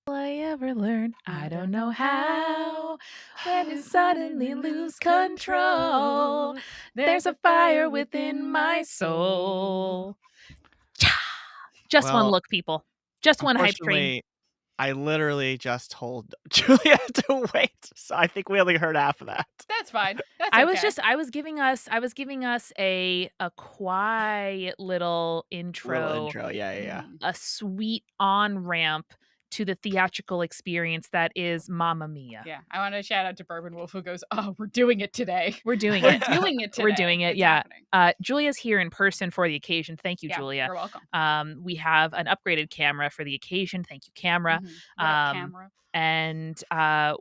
I ever learn? I don't know how. When you suddenly lose control, there's a fire within my soul. Cha! Just one Well, look, people. Just one hype train. unfortunately, I literally just told Julia to wait, so I think we only heard half of that. That's fine. That's I okay. was giving us a quiet little intro, Yeah. a sweet on-ramp to the theatrical experience that is Mamma Mia. Yeah, I want to shout out to Bourbon Wolf who goes, "Oh, we're doing it today. We're doing We're it. doing it today. We're doing it. It's Yeah. happening." Julia's here in person for the occasion. Thank you, Yeah, Julia. you're welcome. We have an upgraded camera for the occasion. Thank you, camera. What up, camera? And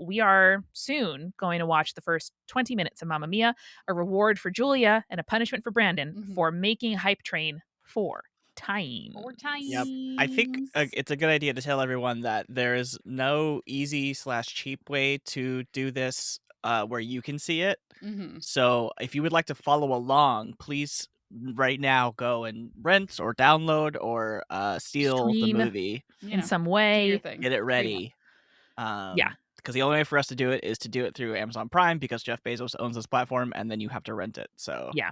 we are soon going to watch the first 20 minutes of Mamma Mia, a reward for Julia and a punishment for Brandon for making Hype Train 4 times. 4 times. Yep. I think it's a good idea to tell everyone that there is no easy/cheap way to do this where you can see it. So if you would like to follow along, please right now go and rent or download or steal Stream the movie. in some way. Get it ready. Yeah. Because the only way for us to do it is to do it through Amazon Prime because Jeff Bezos owns this platform, and then you have to rent it. So yeah.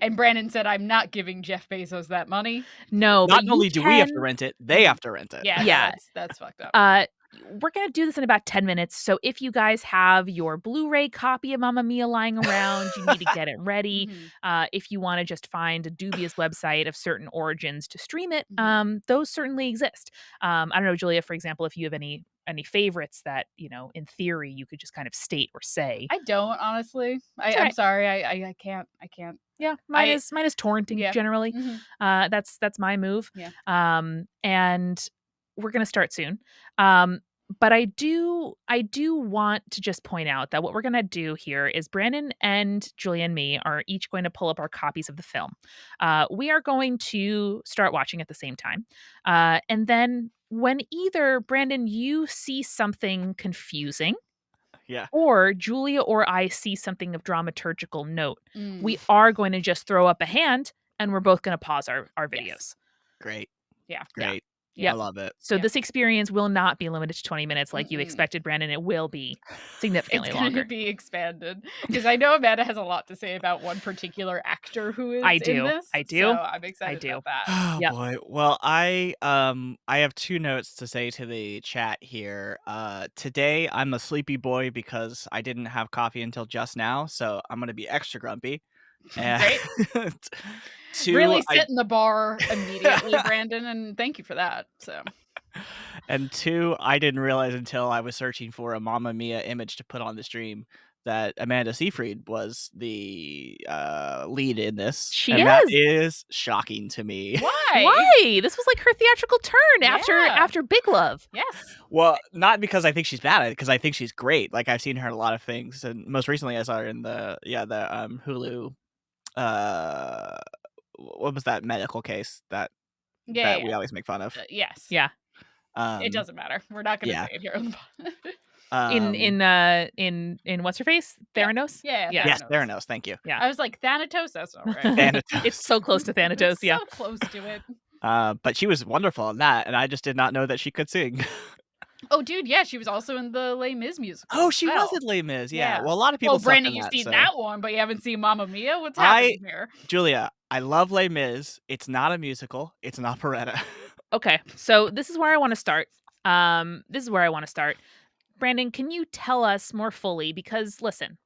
And Brandon said, "I'm not giving Jeff Bezos that money." No, not but only do we have to rent it, they have to rent it. Yeah, that's fucked up. We're going to do this in about 10 minutes. So if you guys have your Blu-ray copy of Mamma Mia lying around, you need to get it ready. If you want to just find a dubious website of certain origins to stream it, those certainly exist. I don't know, Julia, for example, if you have any favorites that, in theory, you could just kind of state or say. I don't, honestly. I'm sorry. I can't. Yeah, mine is torrenting generally. That's my move. Yeah. And we're gonna start soon. But I do want to just point out that what we're gonna do here is Brandon and Julia and me are each going to pull up our copies of the film. We are going to start watching at the same time. And then when either Brandon, you see something confusing. Yeah. Or Julia or I see something of dramaturgical note. We are going to just throw up a hand and we're both going to pause our videos. Yes. Great. Yeah. Great. Yeah. I love it. So this experience will not be limited to 20 minutes like you expected, Brandon. It will be significantly longer. It's going to be expanded. Because I know Amanda has a lot to say about one particular actor who is in this. I do. So I'm excited about that. Oh boy. Well, I have 2 notes to say to the chat here. Today I'm a sleepy boy because I didn't have coffee until just now, so I'm gonna be extra grumpy. Great. 2, really setting the bar immediately, Brandon, and thank you for that. So. And 2, I didn't realize until I was searching for a Mamma Mia image to put on the stream that Amanda Seyfried was the lead in this. That is shocking to me. Why? This was like her theatrical turn after Big Love. Yes. Well, not because I think she's bad at it, because I think she's great. Like I've seen her in a lot of things, and most recently I saw her in the Hulu. What was that medical case that we always make fun of? Yes. Yeah. It doesn't matter. We're not going to say it here on the pod. In what's her face? Theranos? Yeah. Yes, Theranos. Thank you. Yeah. I was like, Thanatos. That's all right. Thanatos. It's so close to Thanatos. It's so close to it. But she was wonderful in that, and I just did not know that she could sing. Oh, dude, yeah, she was also in the Les Mis musical. Oh, she was in Les Mis, yeah. Well, a lot of people. Well, Brandon, you've seen that one, but you haven't seen Mamma Mia. What's happening here? Julia, I love Les Mis. It's not a musical. It's an operetta. Okay, so this is where I want to start. Brandon, can you tell us more fully? Because listen,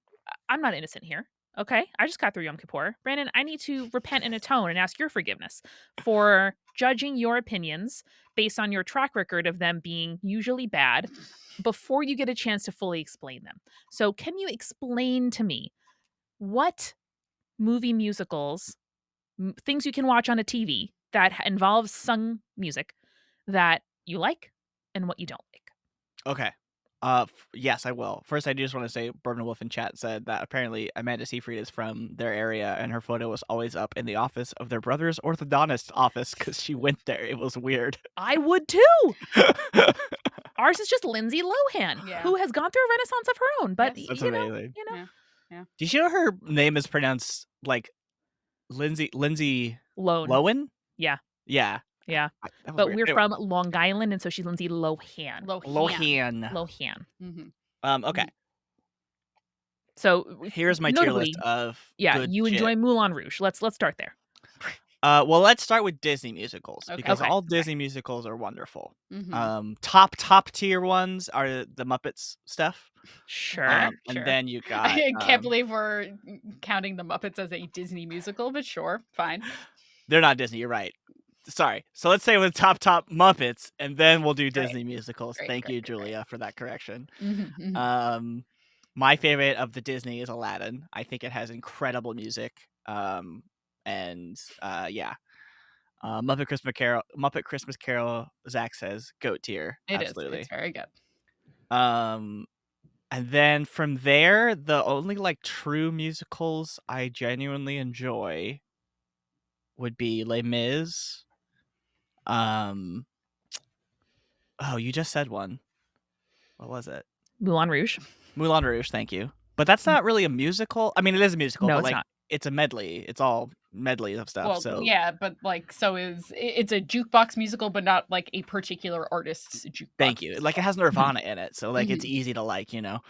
I'm not innocent here. Okay, I just got through Yom Kippur. Brandon, I need to repent and atone and ask your forgiveness for judging your opinions based on your track record of them being usually bad before you get a chance to fully explain them. So can you explain to me what movie musicals, things you can watch on a TV that involves sung music that you like and what you don't like? Okay. Yes, I will. First, I just want to say Bourbon Wolf in chat said that apparently Amanda Seyfried is from their area, and her photo was always up in the office of their brother's orthodontist office because she went there. It was weird. I would too. Ours is just Lindsay Lohan, who has gone through a renaissance of her own. But that's amazing. Yeah. Do you know her name is pronounced like Lindsay Lohan? Lohan? Yeah. Yeah. Yeah. That was But weird. we're Anyway, from Long Island, and so she's Lindsay Lohan. Lohan. Lohan. Lohan. Okay. So, Here's my tier list notably, of yeah, good you shit. enjoy Moulin Rouge. Let's start there. Well, let's start with Disney musicals because Okay. all Okay. Disney musicals are wonderful. Top tier ones are the Muppets stuff. Sure. And then you got I can't believe we're counting the Muppets as a Disney musical, but sure, fine. they're not Disney, you're right. Sorry. So let's say with top Muppets, and then we'll do Great. Disney musicals. Great, Thank great, you, great, Julia, for that correction. great. My favorite of the Disney is Aladdin. I think it has incredible music. And yeah. Muppet Christmas Carol, Zach says, goat tier. It is. Absolutely. It's very good. And then from there, the only like true musicals I genuinely enjoy would be Les Mis. Oh, you just said one. What was it? Moulin Rouge. Moulin Rouge, thank you. But that's not really a musical. I mean, it is a musical, No, but it's like not. it's a medley. It's all medleys of stuff. Well, So yeah, but like, so it's a jukebox musical, but not like a particular artist's jukebox. thank you. Like it has Mm-hmm. Nirvana in it, so like it's easy to like, you know.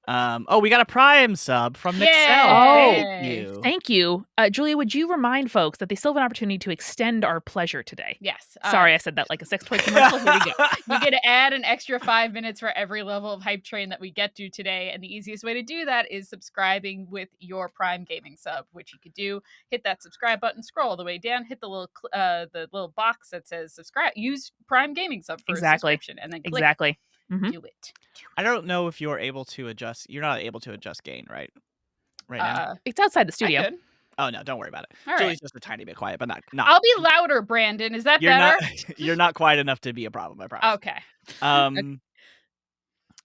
Oh, we got a Prime sub from Mixel. Yay! Thank you. Thank you. Julia, would you remind folks that they still have an opportunity to extend our pleasure today? Yes. Sorry, I said that like a sex toy commercial. Here we go. You get to add an extra 5 minutes for every level of hype train that we get to today. And the easiest way to do that is subscribing with your Prime Gaming sub, which you could do. Hit that subscribe button, scroll all the way down, hit the little box that says subscribe, use Prime Gaming sub for a subscription, and then click Exactly. do it. I don't know if you're able to adjust. You're not able to adjust gain, right? Right now. It's outside the I studio. could. Oh no, don't worry about it. All right. Julie's just a tiny bit quiet, but not. I'll be louder, Brandon. Is that You're better? not. You're not quiet enough to be a problem. I promise. Okay.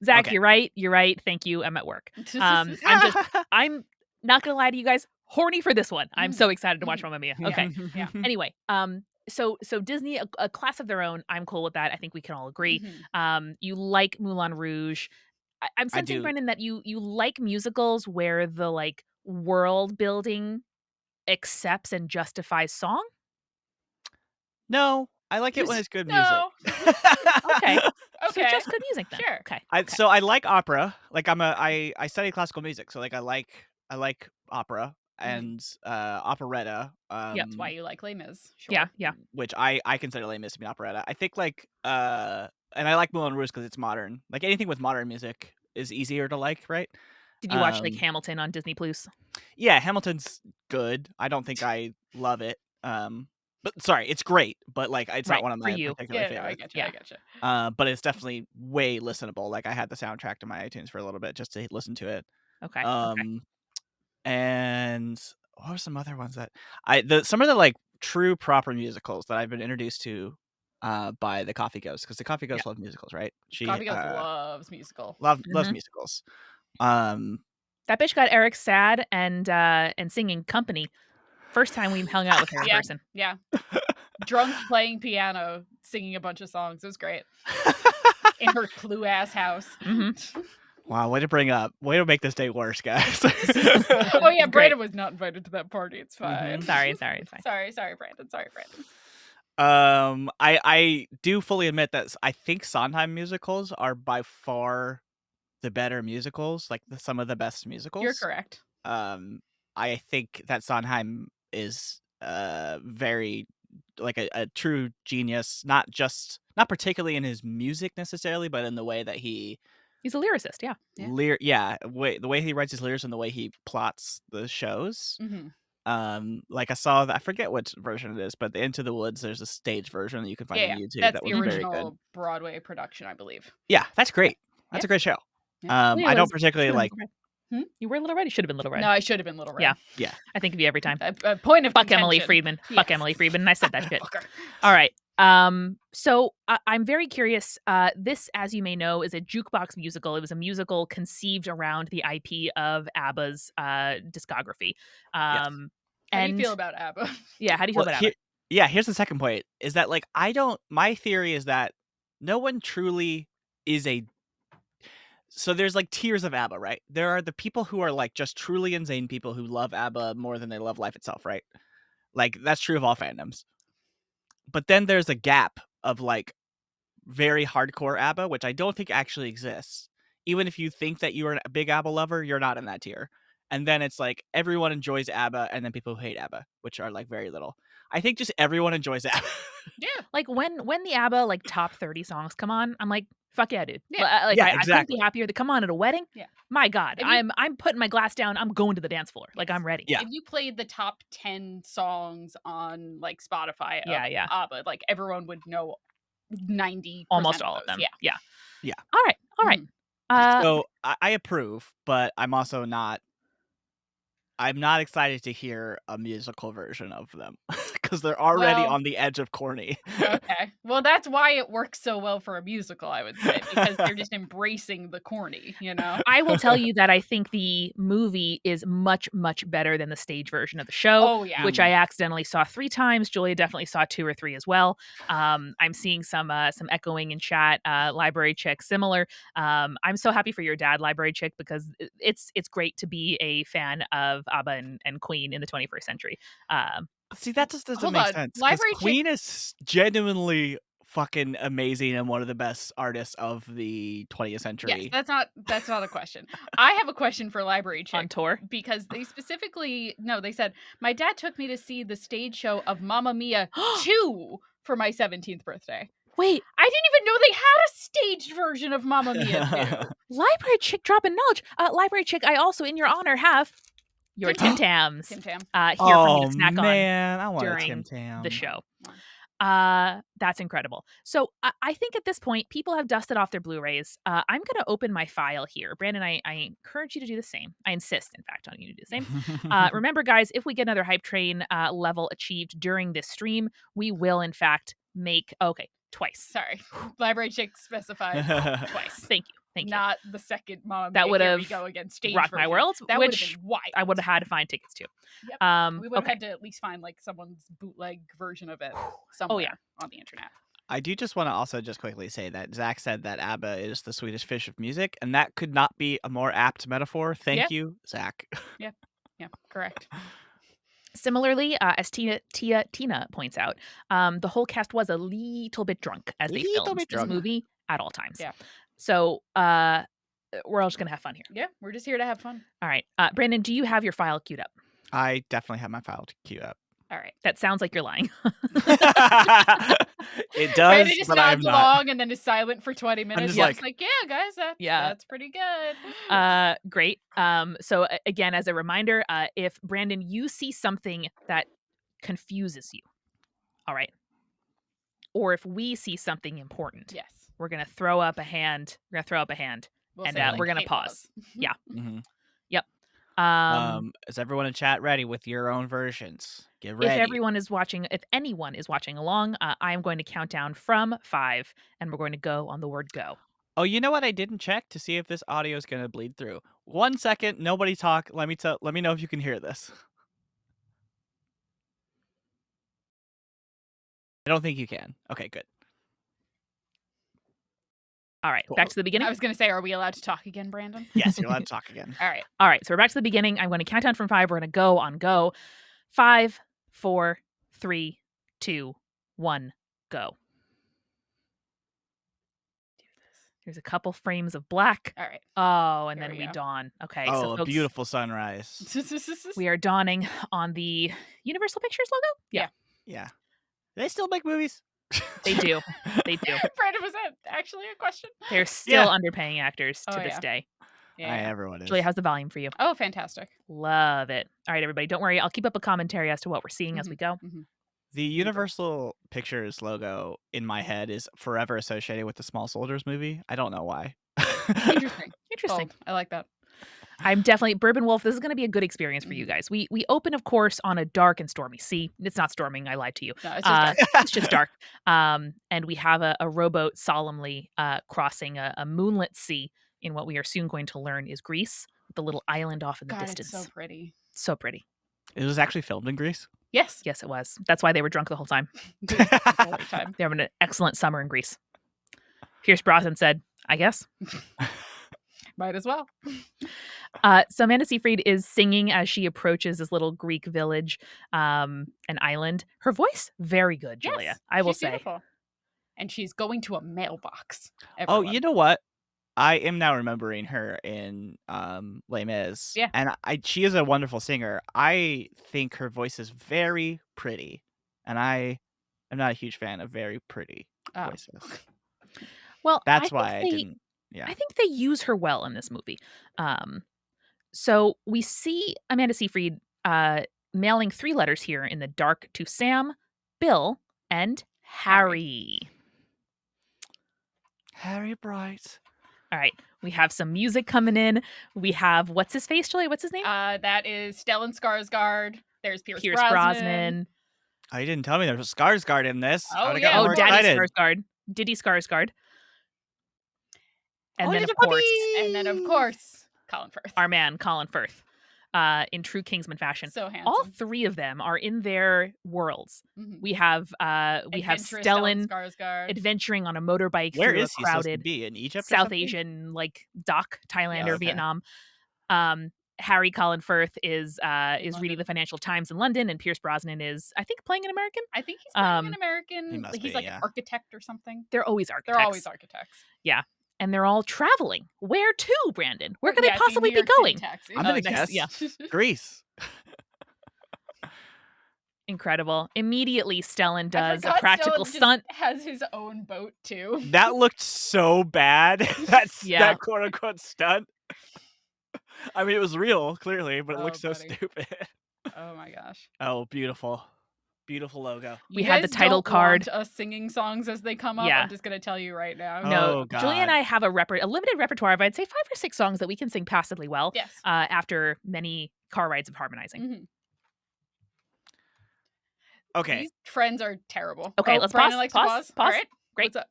Zach, Okay. you're right. You're right. Thank you. I'm at work. I'm not gonna lie to you guys. Horny for this one. I'm so excited to watch Mamma Mia. Okay. Yeah. Anyway, so Disney, a class of their own. I'm cool with that. I think we can all agree. You like Moulin Rouge. I'm sensing, do. Brendan, that you like musicals where the like world building accepts and justifies song. No, I like it when it's good music. No. Okay. So Okay. just good music then. Sure. Okay. So I like opera. Like I study classical music, so like I like opera and operetta. That's why you like Les Mis. Sure. Yeah. Which I consider Les Mis to be an operetta. I think like and I like Moulin Rouge because it's modern. Like anything with modern music is easier to like, right? Did you watch like Hamilton on Disney Plus? Yeah, Hamilton's good. I don't think I love it. But sorry, it's great, but like it's not one of my particular favorites. I gotcha. But it's definitely way listenable. Like I had the soundtrack to my iTunes for a little bit just to listen to it. Okay. And what are some other ones that some of the like true proper musicals that I've been introduced to by the Coffee Ghost, because the Coffee Ghost loves musicals, right? Coffee Ghost loves musical. Loves musicals. That bitch got Eric sad and singing Company. First time we hung out with her in person. Yeah. Drunk playing piano, singing a bunch of songs. It was great. In her clue ass house. Wow, way to make this day worse, guys. Oh yeah, Brandon was not invited to that party. It's fine. Sorry, it's fine. Sorry, Brandon. I do fully admit that I think Sondheim musicals are by far the better musicals, like some of the best musicals. You're correct. I think that Sondheim is very like a true genius, not particularly in his music necessarily, but in the way that he's a lyricist. Yeah. The way he writes his lyrics and the way he plots the shows. Like I forget which version it is, but the Into the Woods, there's a stage version that you can find on YouTube. That's that the was original very good. Broadway production, I believe. Yeah, that's great. That's a great show. I don't particularly like. You were Little Red. You should have been Little Red. No, I should have been Little Red. Yeah. I think of you every time. A point of fuck contention. Emily Friedman. Yes. Fuck Emily Friedman. And I said that shit. Fuck her. All right. So I'm very curious. This, as you may know, is a jukebox musical. It was a musical conceived around the IP of ABBA's discography. How do you feel about ABBA? Yeah, how do you feel about ABBA? Here's the second point, is that like my theory is that no one truly is so there's like tiers of ABBA, right? There are the people who are like just truly insane people who love ABBA more than they love life itself, right? Like that's true of all fandoms. But then there's a gap of like very hardcore ABBA, which I don't think actually exists. Even if you think that you're a big ABBA lover, you're not in that tier. And then it's like everyone enjoys ABBA, and then people who hate ABBA, which are like very little. I think just everyone enjoys ABBA. Yeah. Like when the ABBA like top 30 songs come on, I'm like, fuck yeah, dude. Yeah. Like Yeah, I couldn't be exactly. happier to come on at a wedding. Yeah. My God, If you- I'm putting my glass down. I'm going to the dance floor. Like Yes. I'm ready. Yeah. If you played the top 10 songs on like Spotify of Yeah, yeah. ABBA, like everyone would know 90% Almost of all of those. them. Yeah. Yeah. Yeah. All right. All right. So I approve, but I'm also not. I'm not excited to hear a musical version of them because they're already Well, on the edge of corny. Okay. Well, that's why it works so well for a musical, I would say, because they're just embracing the corny, you know? I will tell you that I think the movie is much, much better than the stage version of the show, Oh, yeah. which I accidentally saw 3 times. Julia definitely saw 2 or 3 as well. I'm seeing some echoing in chat. Library Chick, similar. I'm so happy for your dad, Library Chick, because it's great to be a fan of ABBA and Queen in the 21st century. See, that just doesn't Hold make on. sense because Library Chick. Queen is genuinely fucking amazing and one of the best artists of the 20th Yes, century. that's not a question. I have a question for Library Chick. On tour? Because they they said, my dad took me to see the stage show of Mamma Mia 2 for my 17th birthday. Wait, I didn't even know they had a staged version of Mamma Mia 2. Library Chick dropping knowledge. Library Chick, I also, in your honor, have your Tim Tim Tams Tim Tam. here for me Oh to snack on man, I want a during Tim Tam. the show. Wow. That's incredible. So I think at this point, people have dusted off their Blu-rays. I'm going to open my file here. Brandon, I encourage you to do the same. I insist, in fact, on you to do the same. Remember, guys, if we get another Hype Train level achieved during this stream, we will, in fact, make... Okay, twice. Sorry. Library Chick specified twice. Thank you. Thank you. Not the second Mamma Mia. That would Here have we go again. Stage rocked my version. world, That would which have been wild. I would have had to find tickets to. Yep. We would have Okay. had to at least find like someone's bootleg version of it somewhere on the internet. I do just want to also just quickly say that Zach said that ABBA is the Swedish fish of music, and that could not be a more apt metaphor. Thank you, Zach. Yeah, correct. Similarly, as Tina points out, the whole cast was a little bit drunk as they Little filmed bit this drunk. movie at all times. Yeah. So we're all just gonna have fun here. Yeah, we're just here to have fun. All right, Brandon, do you have your file queued up? I definitely have my file queued up. All right. That sounds like you're lying. It does, Brandon just but I'm nods not. along and then is silent for 20 minutes. just Just like- like, yeah, guys, that's pretty good. Great. So again, as a reminder, if Brandon, you see something that confuses you, all right, or if we see something important, Yes. we're gonna throw up a hand. We're gonna throw up a hand, We'll and say, like, we're gonna hey, pause. Yeah. Mhm. Is everyone in chat ready with your own versions? Get ready. If anyone is watching along, I am going to count down from 5, and we're going to go on the word go. Oh, you know what? I didn't check to see if this audio is going to bleed through. 1 second, nobody talk. Let me know if you can hear this. I don't think you can. Okay, good. All right, Cool. back to the beginning. I was going to say, are we allowed to talk again, Brandon? Yes, you're allowed to talk again. All right. All right, so we're back to the beginning. I'm going to count down from 5. We're going to go on go. 5, 4, 3, 2, 1, go. There's a couple frames of black. All right. Oh, and Here then we we go. dawn. Okay, Oh, so a folks, beautiful sunrise. we are dawning on the Universal Pictures logo. Yeah. Do they still make movies? They do. They do. Brandon, was that actually a question? They're still Yeah. underpaying actors to Oh, this yeah. day. Yeah. Everyone is. Julia, how's the volume for you? Oh, fantastic. Love it. All right, everybody, don't worry. I'll keep up a commentary as to what we're seeing as we go. The Universal Pictures logo in my head is forever associated with the Small Soldiers movie. I don't know why. Interesting. Interesting. Bold. I like that. I'm definitely Bourbon Wolf. This is going to be a good experience for you guys. We open, of course, on a dark and stormy sea. It's not storming. I lied to you. No, it's just dark. It's just dark. And we have a rowboat solemnly crossing a moonlit sea in what we are soon going to learn is Greece, with the little island off in the God, distance. it's so pretty. So pretty. It was actually filmed in Greece. Yes. Yes, it was. That's why they were drunk the whole time. Great time. They're having an excellent summer in Greece. Pierce Brosnan said, "I guess." Might as well. So Amanda Seyfried is singing as she approaches this little Greek village, an island. Her voice, very good, Julia, Yes, I will she's say. beautiful. And she's going to a mailbox. Oh, Everyone. you know what? I am now remembering her in Les Mis. Yeah. And she is a wonderful singer. I think her voice is very pretty. And I am not a huge fan of very pretty Oh. voices. Well, That's why I didn't. Yeah. I think they use her well in this movie. So we see Amanda Seyfried mailing 3 letters here in the dark to Sam, Bill, and Harry. Harry Bright. All right. We have some music coming in. We have, what's his face, Julia? What's his name? That is Stellan Skarsgård. There's Pierce Brosnan. Oh, you didn't tell me there was a Skarsgård in this. Oh, I would've yeah. gotten more Daddy excited. Skarsgård. Diddy Skarsgård. And then, little of course, And then, of course, Colin Firth. our man, Colin Firth, in true Kingsman fashion. So handsome. All 3 of them are in their worlds. Mhm. We have Adventurous Stellan Skarsgård. adventuring on a motorbike Where through is a he supposed to crowded be? In Egypt or South something? Asian dock, Thailand Yes. or Vietnam. Harry Colin Firth is reading London. the Financial Times in London, and Pierce Brosnan is, I think, playing an American. I think he's playing an He American. must He's be, like yeah. an architect or something. They're always architects. They're always architects. Yeah. And they're all traveling. Where to, Brandon? Where could Yeah, they see, possibly New be York City going? taxi. I'm gonna nice. guess. Yeah. Greece. Incredible. Immediately, Stellan I does a forgot practical Stellan just stunt. has his own boat too. That looked so bad. Yeah. That quote unquote stunt. I mean, it was real, clearly, but it Oh, looked so buddy. stupid. Oh my gosh. Oh, beautiful. Beautiful logo. We You had the guys title don't card. want us singing songs as they come up. Yeah. I'm just gonna tell you right now. No, Oh, Julia and God. I have a limited repertoire of, I'd say, 5 or 6 songs that we can sing passably well. Yes. After many car rides of harmonizing. Mhm. Okay. These trends are terrible. Okay, Oh, let's Brandon pause, likes pause, to pause. All pause. right. Great. What's up?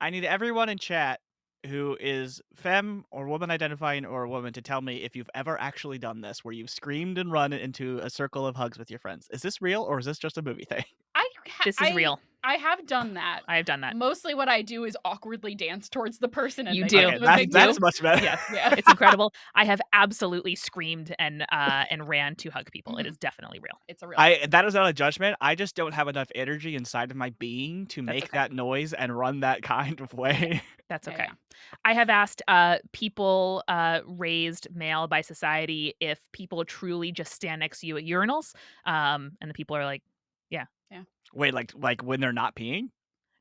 I need everyone in chat who is femme or woman identifying or a woman to tell me if you've ever actually done this, where you've screamed and run into a circle of hugs with your friends. Is this real or is this just a movie thing? This is real. I have done that. I have done that. Mostly what I do is awkwardly dance towards the person and You make do. them Okay, a big that's deal. much better. Yes. Yeah. It's incredible. I have absolutely screamed and ran to hug people. It Mhm. is definitely real. It's a real That is not a judgment. I just don't have enough energy inside of my being to That's make okay. that noise and run that kind of way. That's Yeah, okay. yeah. I have asked people raised male by society if people truly just stand next to you at urinals. And the people are like, yeah. Wait, like when they're not peeing?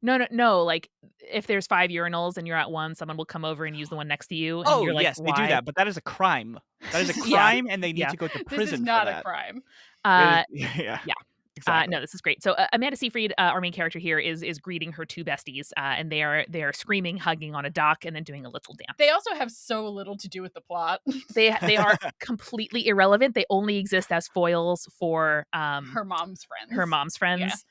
No. Like if there's 5 urinals and you're at one, someone will come over and use the one next to you. And Oh, you're like, yes, they why? do that, but that is a crime. That is a Yeah. crime, and they need Yeah. to go to This prison is for not a that. crime. Yeah. yeah. Exactly. No, this is great. So Amanda Seyfried, our main character here, is greeting her 2 besties, and they are screaming, hugging on a dock, and then doing a little dance. They also have so little to do with the plot. They are completely irrelevant. They only exist as foils for Her mom's friends. her mom's friends,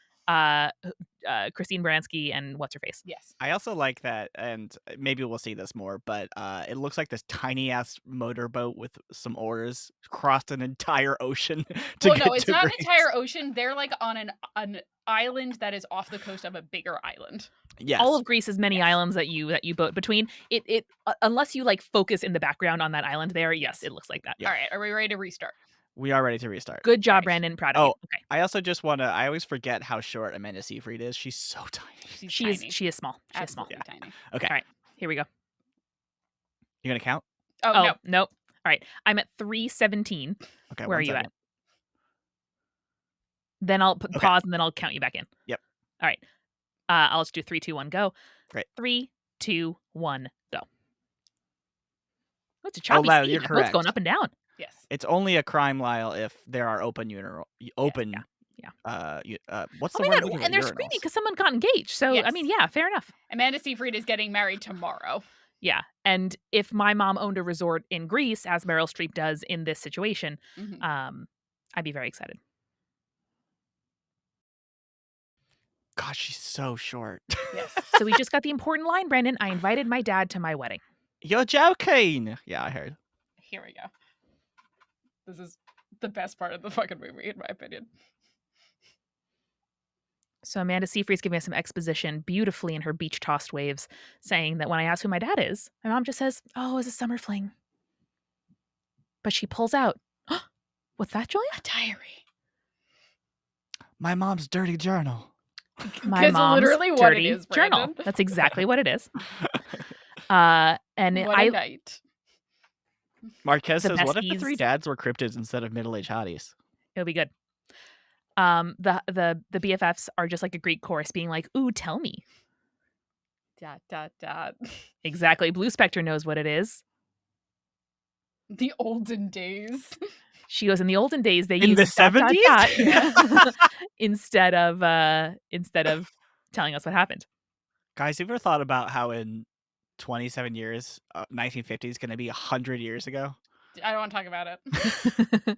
Christine Baranski and what's her face. Yes. I also like that, and maybe we'll see this more, but it looks like this tiny ass motorboat with some oars crossed an entire ocean to Well, get no, it's to not an Greece. entire ocean. They're like on an island that is off the coast of a bigger island. Yes. All of Greece has many Yes. islands that you boat between. It unless you like focus in the background on that island there, yes, it looks like that. Yeah. All right, are we ready to restart? We are ready to restart. Good job, Right. Brandon. Proud of you. Okay. I also just want to. I always forget how short Amanda Seyfried is. She's so tiny. She's tiny. She is small. She is small. Absolutely tiny. Okay. All right. Here we go. You gonna count? Oh, Oh, no. nope. All right. I'm at 317. Okay. Where are 1 you second. at? Then I'll Okay. pause and then I'll count you back in. Yep. All right. I'll just do 3, 2, 1, go. Great. 3, 2, 1, go. Oh, it's a choppy Lyle, speed. you're My boat's going correct. up and down. Yes. It's only a crime, Lyle, if there are open yeah. what's Oh the my word? God. I'm looking And they're for? screaming Urinals. because someone got engaged. So, I mean, Yes. yeah, fair enough. Amanda Seyfried is getting married tomorrow. Yeah. And if my mom owned a resort in Greece, as Meryl Streep does in this situation, Mhm. I'd be very excited. Gosh, she's so short. Yes. So we just got the important line, Brandon. I invited my dad to my wedding. You're joking. Yeah, I heard. Here we go. This is the best part of the fucking movie, in my opinion. So Amanda Seyfried's giving us some exposition beautifully in her beach-tossed waves, saying that when I ask who my dad is, my mom just says, "Oh, it's a summer fling." But she pulls out, "What's that, Julia?" A diary. My mom's dirty journal. My That's mom's literally what it dirty is, journal. Brandon. That's exactly what it is. And What a night. Marquez the says, "What if the three besties, dads were cryptids instead of middle-aged hotties?" it'll be good. The BFFs are just like a Greek chorus being like, "Ooh, tell me." Dot, dot, dot. Exactly. Blue Spectre knows what it is. The olden days. She goes, in the olden days, they In the used dot, dot, 70s? dot Yeah. instead of telling us what happened. Guys, have you ever thought about how in 27 years, 1950 is going to be 100 years ago? I don't want to talk about it.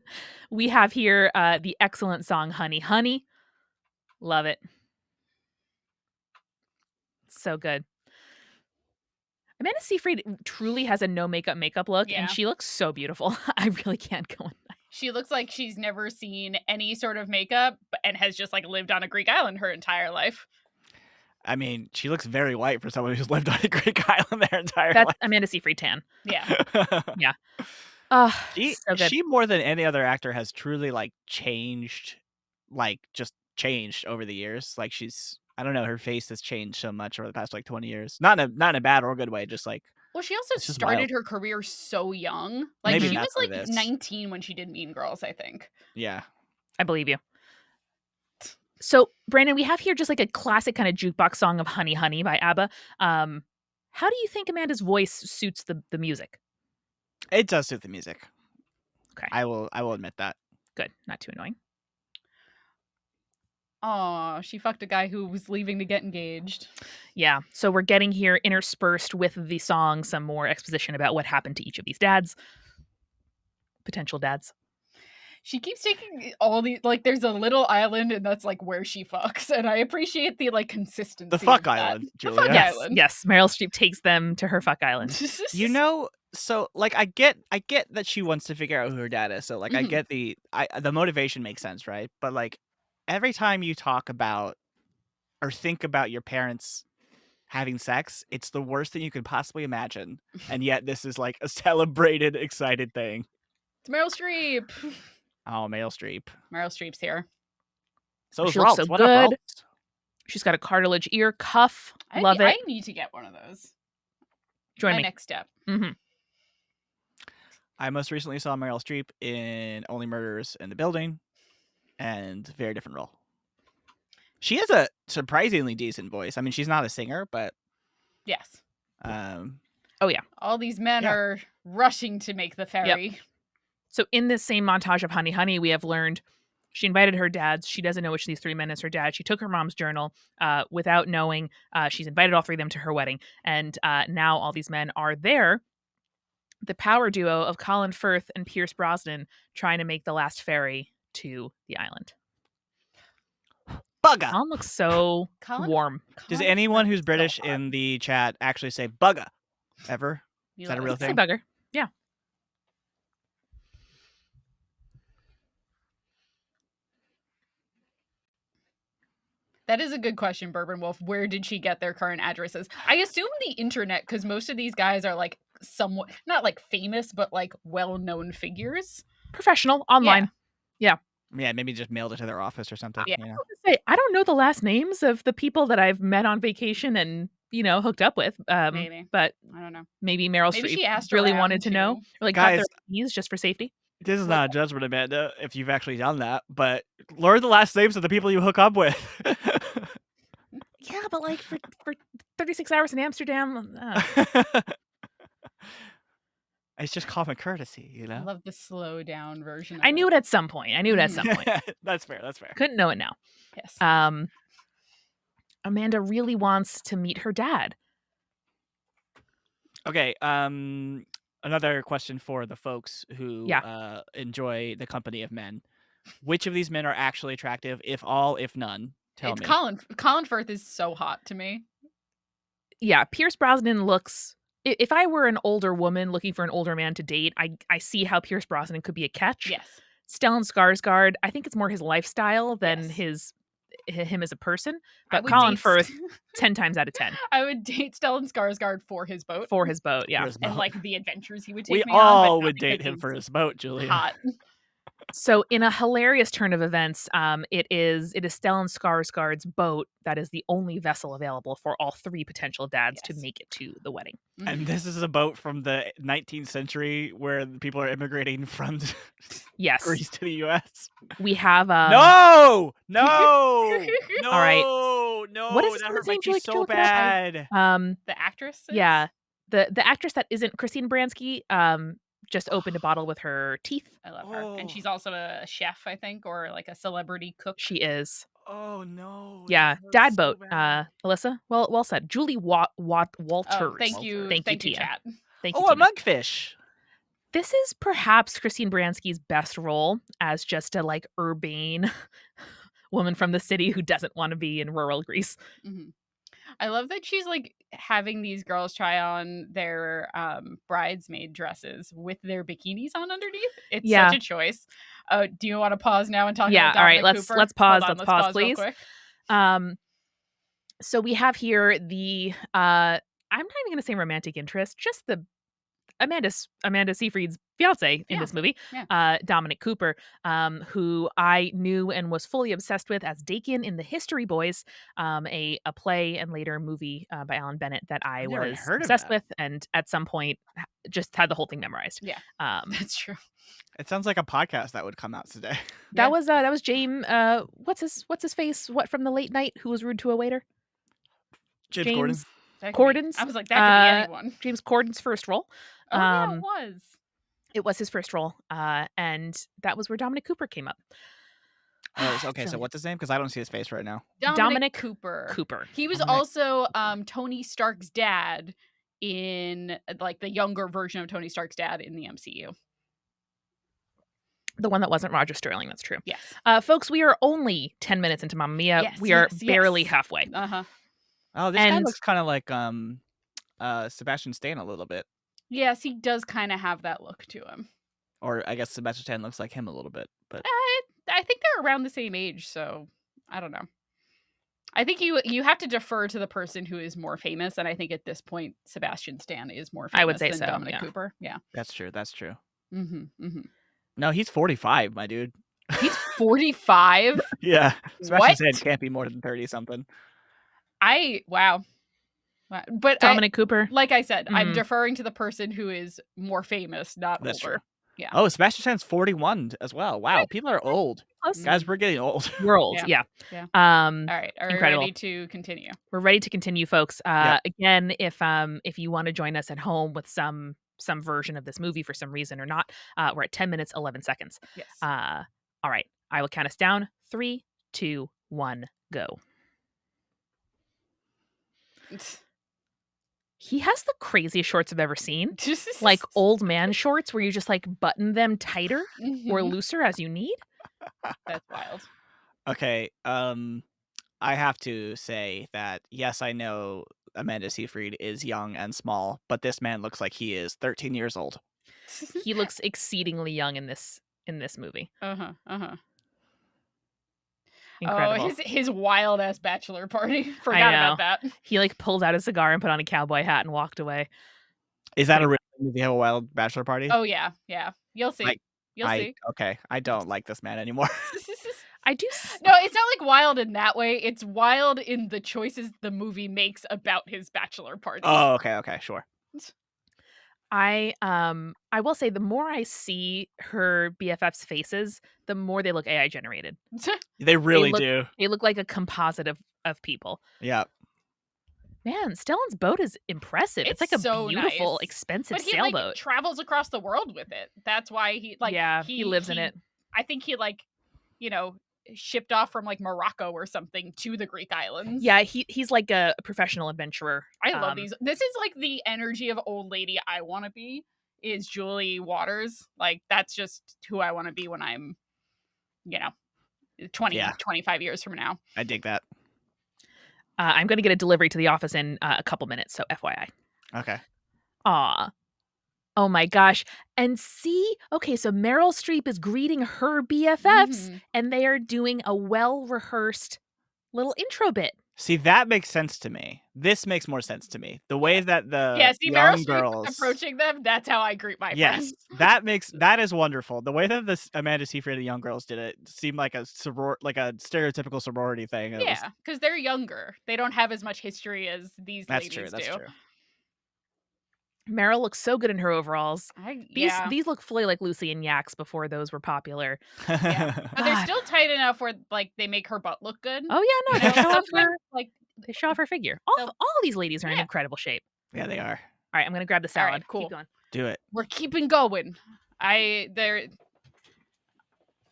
We have here the excellent song Honey Honey. Love it. So good. Amanda Seyfried truly has a no makeup look, Yeah. and she looks so beautiful. I really can't go in. She looks like she's never seen any sort of makeup and has just like lived on a Greek island her entire life. I mean, she looks very white for someone who's lived on a Greek island their entire That's life. Amanda Seyfried tan. Yeah. Yeah. Oh, so good. She more than any other actor has truly like changed, like just changed over the years. Like I don't know, her face has changed so much over the past like 20 years. Not in a bad or good way, just like Well, she also it's just started wild. her career so young. Like Maybe she that's was what it like is. 19 when she did Mean Girls, I think. Yeah. I believe you. So, Brandon, we have here just like a classic kind of jukebox song of Honey Honey by ABBA. How do you think Amanda's voice suits the music? It does suit the music. Okay. I will admit that. Good. Not too annoying. Oh, she fucked a guy who was leaving to get engaged. Yeah. So we're getting here interspersed with the song some more exposition about what happened to each of these dads. Potential dads. She keeps taking all the like there's a little island and that's like where she fucks. And I appreciate the like consistency. The fuck of that. island, The Julia. fuck Yes. island. Yes. Meryl Streep takes them to her fuck island. You know, so like I get that she wants to figure out who her dad is. So like I get the motivation makes sense, right? But like every time you talk about or think about your parents having sex, it's the worst thing you could possibly imagine. And yet this is like a celebrated, excited thing. It's Meryl Streep. Oh, Meryl Streep. Meryl Streep's here. So is She looks Ralph. so What up, good. Ralph? She's got a cartilage ear cuff. Love it. I need to get one of those. Join My me. next step. Mm-hmm. I most recently saw Meryl Streep in Only Murders in the Building, and very different role. She has a surprisingly decent voice. I mean, she's not a singer, but Yes. Oh yeah. All these men are rushing to make the ferry. Yep. So in this same montage of Honey Honey, we have learned she invited her dads. She doesn't know which of these three men is her dad. She took her mom's journal without knowing. She's invited all three of them to her wedding. And now all these men are there. The power duo of Colin Firth and Pierce Brosnan trying to make the last ferry to the island. Bugger. Colin looks so warm. Does anyone who's British in the chat actually say bugger ever? Is that a real thing? Say bugger. Yeah. That is a good question, Bourbon Wolf. Where did she get their current addresses? I assume the internet, because most of these guys are like somewhat, not like famous, but like well-known figures. Professional, online. Yeah. Yeah, maybe just mailed it to their office or something. Yeah. You know? I don't know the last names of the people that I've met on vacation and, hooked up with. Maybe. But I don't know. maybe Meryl Maybe she Streep asked really around, wanted to know. too. Or like got their Guys, keys just for safety. This is not a judgment, Amanda, if you've actually done that, but learn the last names of the people you hook up with. Yeah, but like for 36 hours in Amsterdam. It's just common courtesy, you I know? love the slow down version. I knew it at some point. That's fair. That's fair. Couldn't know it now. Yes. Amanda really wants to meet her dad. Okay. Another question for the folks who enjoy the company of men. Which of these men are actually attractive, if all, if none? Tell me. Colin Firth is so hot to me. Yeah, Pierce Brosnan looks... If I were an older woman looking for an older man to date, I see how Pierce Brosnan could be a catch. Yes. Stellan Skarsgård, I think it's more his lifestyle than his him as a person, I but would Colin date Firth 10 times out of 10 I would date Stellan Skarsgård for his boat for his boat. Yeah. For his and boat. the adventures he would We take me on, but all not would date because him he's for his boat, Julia. hot. So in a hilarious turn of events, it is Stellan Skarsgård's boat that is the only vessel available for all 3 potential dads to Yes. make it to the wedding. And this is a boat from the 19th century where the people are immigrating from Yes. Greece to the U.S. We have No! No! No! All right. No! What is this That woman's hurt my name? cheeks Did you so look it up? bad. The actress? Yeah. The actress that isn't Christine Baranski just opened a bottle with her teeth. I love her. And Oh. she's also a chef, I think, or like a celebrity cook. She is. Oh no. Yeah, that hurts dad so boat. bad. Well said. Julie Walters. Oh, thank you. Walters. Thank you, Tia. chat. Thank you, Oh, a Tina. monkfish. This is perhaps Christine Baranski's best role as just a like urbane woman from the city who doesn't want to be in rural Greece. Mhm. I love that she's like having these girls try on their bridesmaid dresses with their bikinis on underneath. It's Yeah. such a choice. Do you want to pause now and talk Yeah, about all right, Dominic Cooper? let's pause. Hold on, Let's pause, real please. quick. So we have here the I'm not even gonna say romantic interest, just the Amanda Seyfried's fiance in this movie, Dominic Cooper, who I knew and was fully obsessed with as Dakin in The History Boys, a play and later movie by Alan Bennett that I never was heard of obsessed that. with, and at some point just had the whole thing memorized. Yeah, that's true. It sounds like a podcast that would come out today. That was James. What's his face? What from the late night? Who was rude to a waiter? James Corden. Corden's. I was like, that could be anyone. James Corden's first role. Oh yeah, it was. It was his first role, and that was where Dominic Cooper came up. Oh, okay. So what's his name? Because I don't see his face right now. Dominic Cooper. Cooper. He was also Tony Stark's dad in like the younger version of Tony Stark's dad in the MCU. The one that wasn't Roger Sterling. That's true. Yes. Folks, we are only 10 minutes into Mamma Mia. Yes, we are yes, barely yes. halfway. Uh-huh. Oh, this guy looks kind of like Sebastian Stan a little bit. Yes, he does kind of have that look to him. Or I guess Sebastian Stan looks like him a little bit. But I think they're around the same age, so I don't know. I think you have to defer to the person who is more famous, and I think at this point Sebastian Stan is more famous I would say than so, Dominic yeah. Cooper. Yeah. That's true. That's true. Mm-hmm. No, he's 45, my dude. He's 45? Yeah. Sebastian What? Stan can't be more than 30 something. Wow. But Dominic Cooper. Like I said, I'm deferring to the person who is more famous, not That's older. true. Yeah. Oh, Sebastian Stan's 41 as well. Wow, people are old. Close. Guys, we're getting old. We're old, yeah. All right, are we incredible. ready to continue? We're ready to continue, folks. Yep. Again, if you want to join us at home with some version of this movie for some reason or not, we're at 10 minutes 11 seconds. Yes. All right, I will count us down. 3, 2, 1, go. He has the craziest shorts I've ever seen. Like old man shorts where you just like button them tighter or looser as you need. That's wild. Okay, I have to say that yes, I know Amanda Seyfried is young and small, but this man looks like he is 13 years old. He looks exceedingly young in this movie. Incredible. Oh, his wild ass bachelor party. Forgot about that. He like pulled out a cigar and put on a cowboy hat and walked away. Is that a real thing? Does he have a wild bachelor party? Oh yeah. You'll see. You'll see. Okay, I don't like this man anymore. I do. No, it's not like wild in that way. It's wild in the choices the movie makes about his bachelor party. Oh, okay, sure. I will say the more I see her BFF's faces, the more they look AI generated. They really do. They look like a composite of people. Yeah. Man, Stellan's boat is impressive. It's like a so beautiful, nice. expensive but he sailboat. Like, travels across the world with it. That's why he he lives in it. I think he shipped off from like Morocco or something to the Greek islands. Yeah, he's like a professional adventurer. I love these. This is like the energy of old lady I want to be. Is Julie Waters. Like that's just who I want to be when I'm 25 years from now. I dig that. I'm going to get a delivery to the office in a couple minutes, so FYI. Okay. Aw. Oh my gosh. And see, okay, so Meryl Streep is greeting her BFFs and they are doing a well-rehearsed little intro bit. See, that makes sense to me. This makes more sense to me. The way that the see, Meryl young Streep girls approaching them, that's how I greet my friends. that is wonderful. The way that this Amanda Seyfried and young girls did it seemed like a stereotypical sorority thing. It was, Yeah, because they're younger. They don't have as much history as these that's ladies true. That's do. true. Meryl looks so good in her overalls. Yeah. These look fully like Lucy and Yax before those were popular. Yeah. But they're God. still tight enough where like they make her butt look good. Oh yeah, no, You they know, show off sometimes, her like they show off her figure. they'll- All these ladies are in Yeah. incredible shape. Yeah, they are. All right, I'm gonna grab the salad. right, cool. Keep going. Do it. we're keeping going. Oh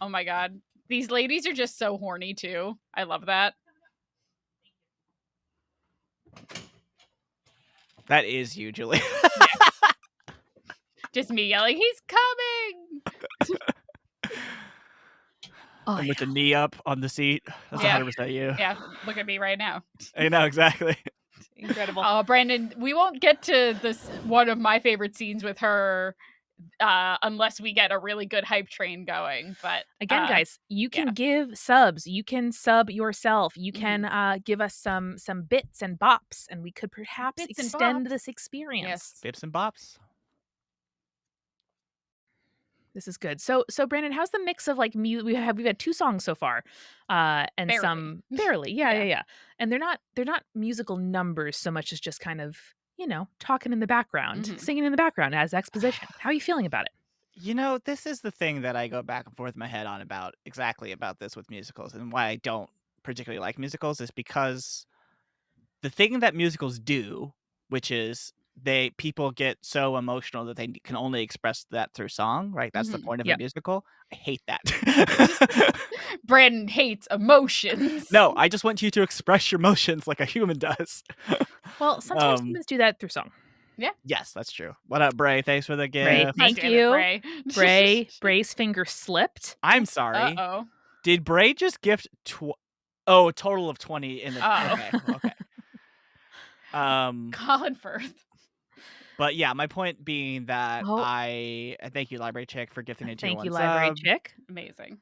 my god. These ladies are just so horny too. I love that. That is you, Julie. Just me yelling, he's coming. Oh, And with yeah. the knee up on the seat. That's Yeah. 100% you. Yeah, look at me right now. I know, exactly. Incredible. Oh, Brandon, we won't get to this one of my favorite scenes with her unless we get a really good hype train going. But Again, guys, you can yeah. give subs. You can sub yourself. You Mhm. can give us some bits and bops, and we could perhaps Bits and extend bops. this experience. Yes. Bips and bops. This is good. So Brandon, how's the mix of like we've had 2 songs so far, and Barely. some barely, yeah, Yeah. yeah, yeah, and they're not musical numbers so much as just kind of talking in the background, Mhm. singing in the background as exposition. How are you feeling about it? You know, this is the thing that I go back and forth in my head on about this with musicals, and why I don't particularly like musicals is because the thing that musicals do, which is people get so emotional that they can only express that through song, right? That's the Mhm. point of a Yep. musical. I hate that. Brandon hates emotions. No, I just want you to express your emotions like a human does. Well, sometimes humans do that through song. Yes, that's true. What up, Bray? Thanks for the Bray, gift. thank Damn it, you. Bray. Bray's finger slipped. I'm sorry. Uh-oh. Did Bray just gift a total of 20 in the Uh-oh. okay. Colin Firth. But yeah, my point being that Oh. I thank you, Library Chick, for gifting it to Thank one you, Library sub. Chick. Amazing.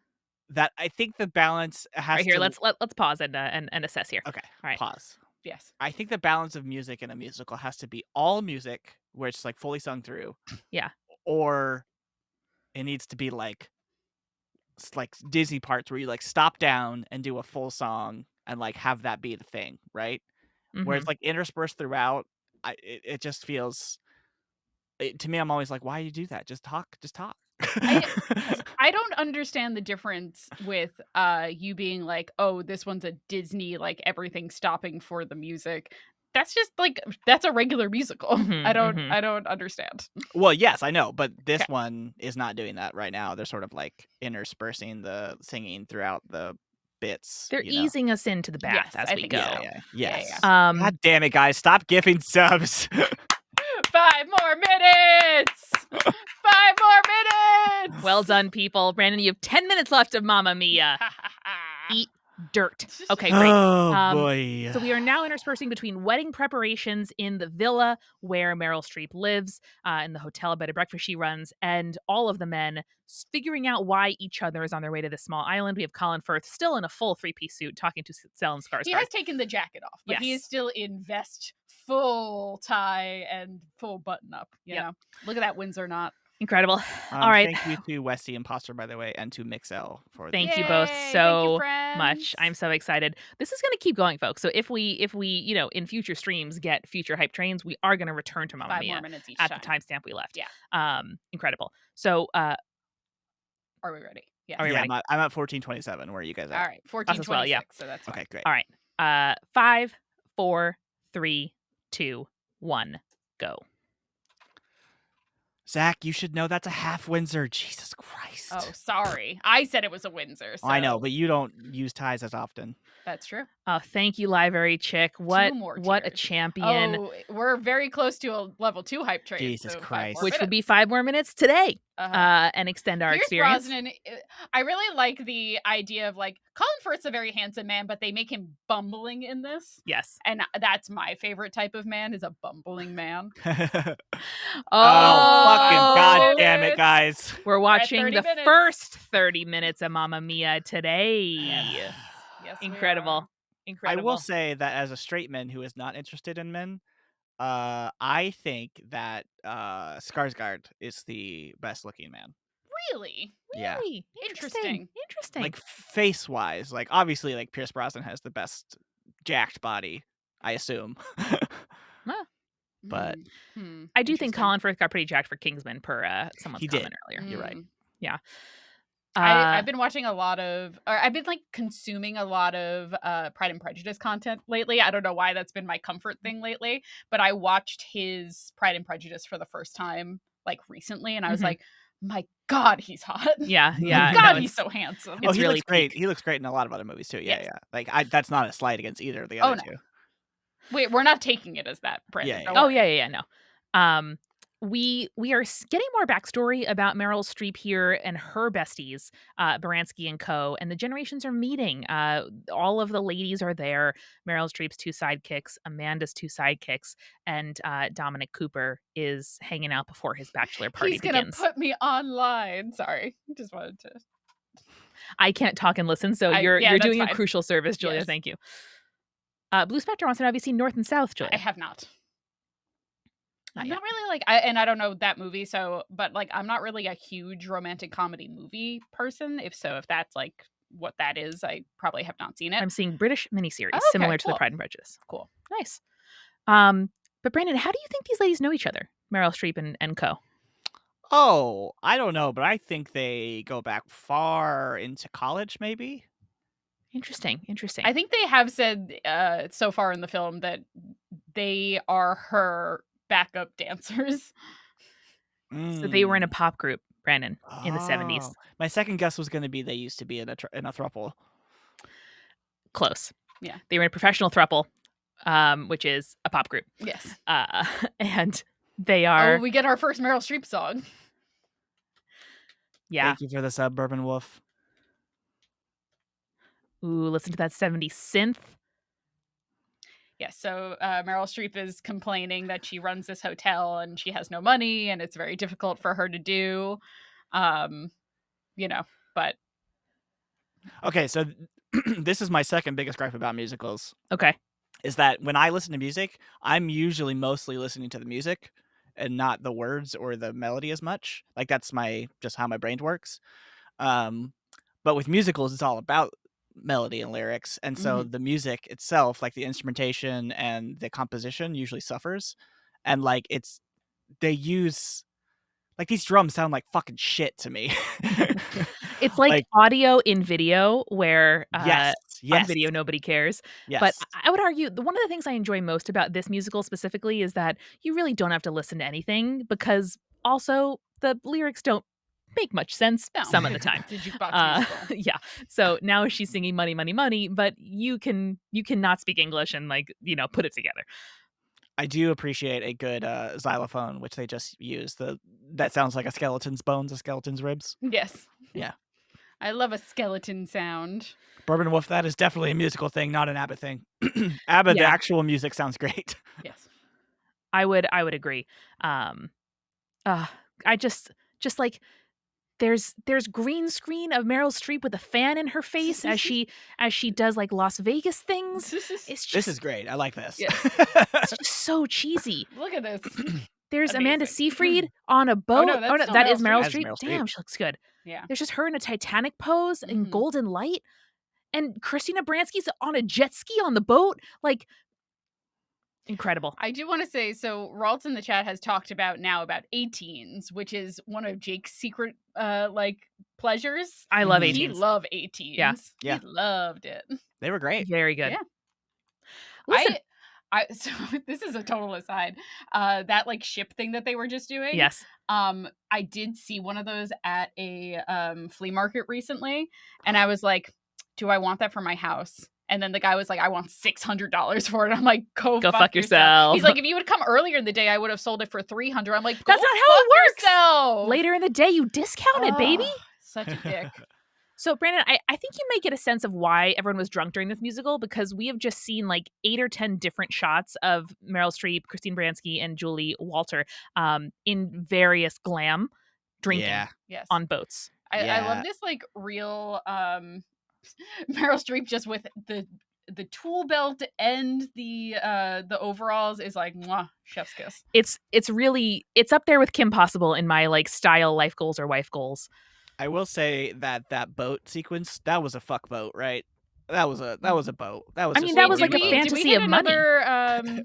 That I think the balance has Right here, to let's pause and assess here. okay. All right. Pause. Yes. I think the balance of music in a musical has to be all music, where it's like fully sung through. Yeah. Or it needs to be like Disney parts where you like stop down and do a full song and like have that be the thing, right? Where it's Mhm. like interspersed throughout. It just feels to me. I'm always like, why do you do that? Just talk. I don't understand the difference with you being like, oh, this one's a Disney, like everything stopping for the music. That's just like that's a regular musical. Mhm, I don't understand. Well, yes, I know, but this Okay. one is not doing that right now. They're sort of like interspersing the singing throughout the bits. They're easing us into the bath Yes, as I we think go. so. Yes. Yeah. God damn it, guys! Stop giving subs. 5 more minutes. 5 more minutes. Well done, people. Brandon, you have 10 minutes left of Mamma Mia. Eat dirt. Okay, great. Oh boy. So we are now interspersing between wedding preparations in the villa where Meryl Streep lives, in the hotel bed and breakfast she runs, and all of the men figuring out why each other is on their way to this small island. We have Colin Firth still in a full 3-piece suit talking to Stellan Skarsgård. He has taken the jacket off, but he Yes. is still in vest, full tie, and full button up. You know, look at that Windsor knot. Incredible. All right. Thank you to Westy Imposter, by the way, and to Mixel for Thank the you both Yay, so thank you, much. I'm so excited. This is going to keep going, folks. So if we, in future streams get future hype trains, we are going to return to Mamma 5 Mia more minutes each at time. the timestamp we left. Yeah. Incredible. So, are we ready? Yes. Are we ready? I'm at 14:27. Where are you guys at? All right, 14:26. as well, yeah. So that's fine. Okay, great. All right. 5, 4, 3, 2, 1, go. Zach, you should know that's a half Windsor. Jesus Christ. Oh, sorry. I said it was a Windsor. So I know, but you don't use ties as often. that's true. Oh, thank you, Library Chick. What a tiers. champion. Oh, we're very close to a level 2 hype train. Jesus so 5 Christ. more Which would be minutes. 5 more minutes today. Uh-huh. And extend our Pierce experience. Brosnan, I really like the idea of like Colin Firth's a very handsome man, but they make him bumbling in this. Yes. And that's my favorite type of man is a bumbling man. Oh, Oh, fucking god damn it, guys. We're watching 30 the minutes. first 30 minutes of Mamma Mia today. Yes, we Incredible. I will Incredible. say that as a straight man who is not interested in men, I think that Skarsgård is the best looking man. Really? Yeah. Really? Interesting. Interesting. Interesting. Like face wise, like obviously like Pierce Brosnan has the best jacked body, I assume. Well, But I do think Interesting. Colin Firth got pretty jacked for Kingsman per someone's he did. comment earlier. You're right. Mm. Yeah. I've been watching a lot of, or I've been like consuming a lot of Pride and Prejudice content lately. I don't know why that's been my comfort thing lately, but I watched his Pride and Prejudice for the first time like recently, and I was Mhm. like, my God, he's hot. Yeah, My yeah. God, No, he's it's so handsome. Oh, it's he really looks great. peak. He looks great in a lot of other movies too. Yeah, Yes. yeah. Like that's not a slight against either of the Oh other no. two. Wait, we're not taking it as that, Yeah, Brandon. yeah, Don't yeah. Oh, worry. yeah, no. We are getting more backstory about Meryl Streep here and her besties, Baranski and Co. And the generations are meeting. All of the ladies are there. Meryl Streep's 2 sidekicks, Amanda's 2 sidekicks, and Dominic Cooper is hanging out before his bachelor party He's gonna begins. put me online. Sorry, just wanted to. I can't talk and listen, so you're Yeah, that's doing a fine. crucial service, Julia. Yes. Thank you. Blue Spectre wants to know, have you seen North and South, I Julia? have not. Not I'm yet. not really like I don't know that movie, so but like I'm not really a huge romantic comedy movie person. If that's like what that is, I probably have not seen it. I'm seeing British miniseries Oh, okay, similar to the cool. Pride and Prejudice. Cool. Nice. But Brandon, how do you think these ladies know each other? Meryl Streep and Co. Oh, I don't know, but I think they go back far into college, maybe. Interesting. I think they have said so far in the film that they are her backup dancers. So they were in a Mm. pop group, Brandon, in the 70s. Oh, my second guess was going to be they used to be in a throuple. Close. Yeah. They were in a professional throuple, which is a pop group. Yes. And they Oh, are, we get our first Meryl Streep song. yeah. Thank you for the Suburban Wolf. Ooh, listen to that 70s synth. Yeah, so Meryl Streep is complaining that she runs this hotel and she has no money and it's very difficult for her to do. You know, but Okay, so this is my second biggest gripe about musicals. Okay. Is that when I listen to music, I'm usually mostly listening to the music and not the words or the melody as much. Like that's just how my brain works. But with musicals, it's all about melody and lyrics, and so the music itself, like the instrumentation and the composition, usually suffers. And like they use like these drums sound like fucking shit to me. It's like Like audio in video where yes, on yes, video nobody cares. But yes. I would argue one of the things I enjoy most about this musical specifically is that you really don't have to listen to anything because also the lyrics don't make much sense no. some of the time. It's a jukebox musical. Yeah. So now she's singing money, money, money, but you cannot speak English and put it together. I do appreciate a good xylophone, which they just use. That sounds like a skeleton's bones, a skeleton's ribs. Yes. Yeah. I love a skeleton sound. Bourbon Wolf, that is definitely a musical thing, not an Abbott thing. Abbott, the Yeah. actual music sounds great. Yes. I would agree. I just like there's green screen of Meryl Streep with a fan in her face as she does like Las Vegas things. It's just This is great. I like this. Yes. it's just so cheesy. Look at this. There's Amanda Amazing. Seyfried on a boat. no, that's still that Meryl is Meryl That is Streep. Meryl Streep. Damn, she looks good. Yeah. There's just her in a Titanic pose in Mhm. golden light, and Christina Baranski's on a jet ski on the boat. Like, incredible. I do want to say, so Raltz in the chat has talked about 18s, which is one of Jake's secret like pleasures. I love Mhm. He 18s. loved 18s. Yeah. He loved it. They were great. Very good. Yeah. Listen, So this is a total aside. That like ship thing that they were just doing. yes. I did see one of those at a flea market recently, and I was like, do I want that for my house? And then the guy was like, I want $600 for it. I'm like, go fuck yourself. He's like, if you would come earlier in the day, I would have sold it for $300. I'm like, go That's not how it fuck works. yourself. Later in the day, you discount it, baby. Ugh, such a dick. So, Brandon, I think you may get a sense of why everyone was drunk during this musical because we have just seen like 8 or 10 different shots of Meryl Streep, Christine Baranski, and Julie Walter in various glam drinking Yeah. Yes. on boats. I Yeah. love this like real Meryl Streep just with the the tool belt and the overalls is like mwah, chef's kiss. It's up there with Kim Possible in my like style life goals or wife goals. I will say that boat sequence, that was a fuck boat, right? That was a boat. That was. I mean, that was like a did fantasy we hit of money. another,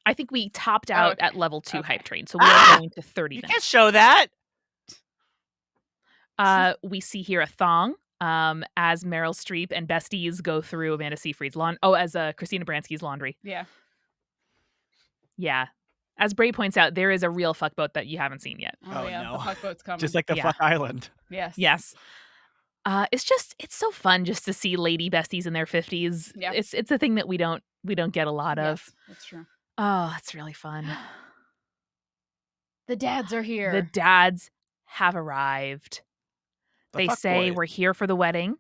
I think we topped out okay. at level 2 Okay. hype train, so we are going to 30 You now. can't show that. We see here a thong as Meryl Streep and besties go through Amanda Seyfried's as Christina Baranski's laundry. Yeah. Yeah. As Bray points out, there is a real fuckboat that you haven't seen yet. Oh, yeah. no. The fuck boat's coming. Just like the Yeah. fuck island. Yes. Yes. It's so fun just to see lady besties in their 50s. Yeah. It's a thing that we don't get a lot of. Yes, that's true. Oh, it's really fun. The dads are here. The dads have arrived. They say boys. we're here for the wedding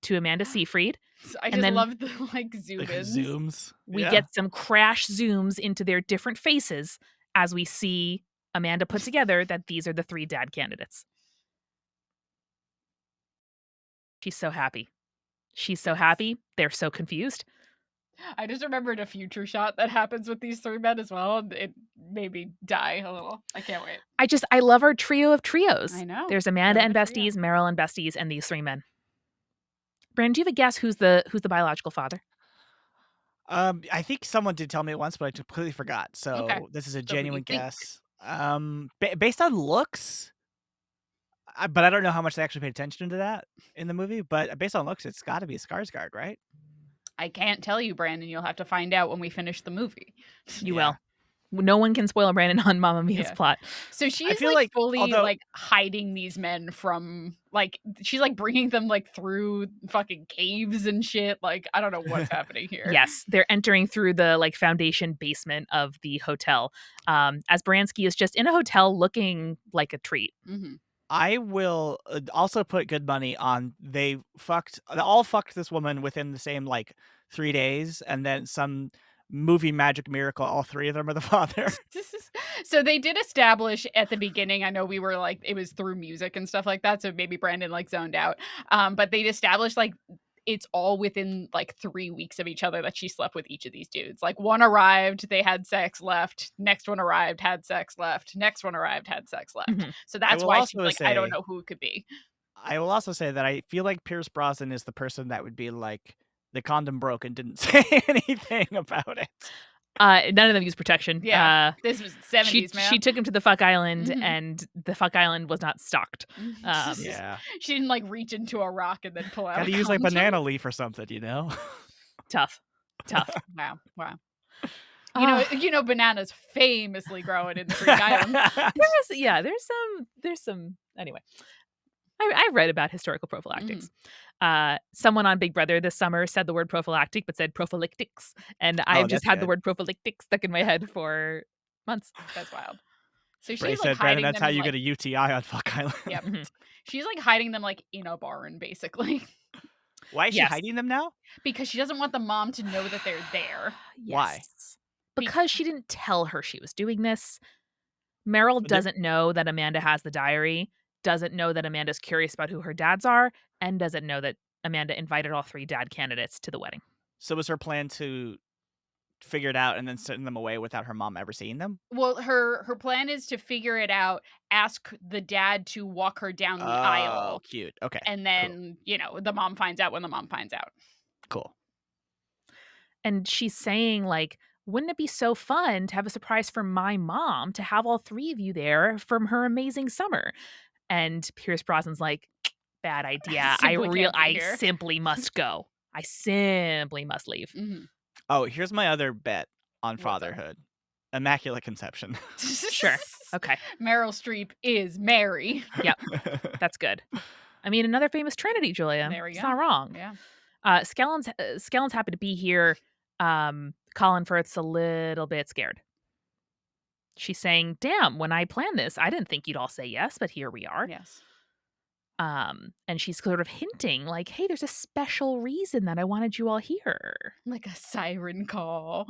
to Amanda Seyfried. I and just then- love the like zoom Like in. zooms. We Yeah. get some crash zooms into their different faces as we see Amanda put together that these are the 3 dad candidates. She's so happy. She's so happy. They're so confused. I just remembered a future shot that happens with these 3 men as well, and it made me die a little. I can't wait. I love our trio of trios. I know. There's Amanda Love and the trio. besties, Meryl and besties, and these 3 men. Brandon, do you have a guess who's the biological father? I think someone did tell me once, but I completely forgot. So Okay. this is a who do genuine you think? guess. Based on looks, but I don't know how much they actually paid attention to that in the movie. But based on looks, it's got to be Skarsgård, right? I can't tell you, Brandon. You'll have to find out when we finish the movie. You Yeah. will. No one can spoil Brandon on Mamma Mia's Yeah. plot. So she's feel like like, fully although- like hiding these men from like she's like bringing them like through fucking caves and shit. Like I don't know what's happening here. Yes, they're entering through the like foundation basement of the hotel. As Baranski is just in a hotel looking like a treat. Mm-hmm. I will also put good money on they all fucked this woman within the same like 3 days, and then some movie magic miracle, all 3 of them are the father. So they did establish at the beginning, I know we were like it was through music and stuff like that, so maybe Brandon like zoned out. But they'd established like it's all within like 3 weeks of each other that she slept with each of these dudes. Like one arrived, they had sex, left. Next one arrived, had sex, left. Next one arrived, had sex, left. Mhm. So that's will why also she's like, I don't say- know who it could be. I will also say that I feel like Pierce Brosnan is the person that would be like, the condom broke and didn't say anything about it. None of them use protection. Yeah. This was the 70s, man. She took him to the fuck island, Mhm. and the fuck island was not stocked. Yeah. She didn't like reach into a rock and then pull out. Gotta a use like condom. banana leaf or something, you know? Tough. Wow. Ah. You know, bananas famously growing in the Greek island. There's some anyway. I've read about historical prophylactics. Someone on Big Brother this summer said the word prophylactic but said prophylactics, and I've just that's had the good. word prophylactic stuck in my head for months. That's wild. So she's Bray like said, hiding Brandon, that's them how in, you like, get a UTI on Fuck Island. Yep. Mhm. She's like hiding them like in a barn, basically, Why is Yes. she hiding them now? because she doesn't want the mom to know that they're there. Why? Yes. Because she didn't tell her she was doing this. Meryl But there- doesn't know that Amanda has the diary, doesn't know that Amanda's curious about who her dads are, and doesn't know that Amanda invited all 3 dad candidates to the wedding. So was her plan to figure it out and then send them away without her mom ever seeing them? Well, her plan is to figure it out, ask the dad to walk her down the aisle, Cute. Okay. and then the mom finds out when the mom finds out. Cool. And she's saying, like, wouldn't it be so fun to have a surprise for my mom to have all 3 of you there from her amazing summer? And Pierce Brosnan's like, bad idea. Simply can't be here." simply must go. I simply must leave. Mhm. Oh, here's my other bet on What's up? fatherhood. Immaculate conception. Sure. Okay. Meryl Streep is Mary. That's good. I mean, another famous Trinity, Julia. There we It's go. not wrong. Yeah. Skellen's happy to be here. Colin Firth's a little bit scared. She's saying, damn, when I planned this, I didn't think you'd all say yes, but here we are. Yes. And she's sort of hinting like, hey, there's a special reason that I wanted you all here. Like a siren call.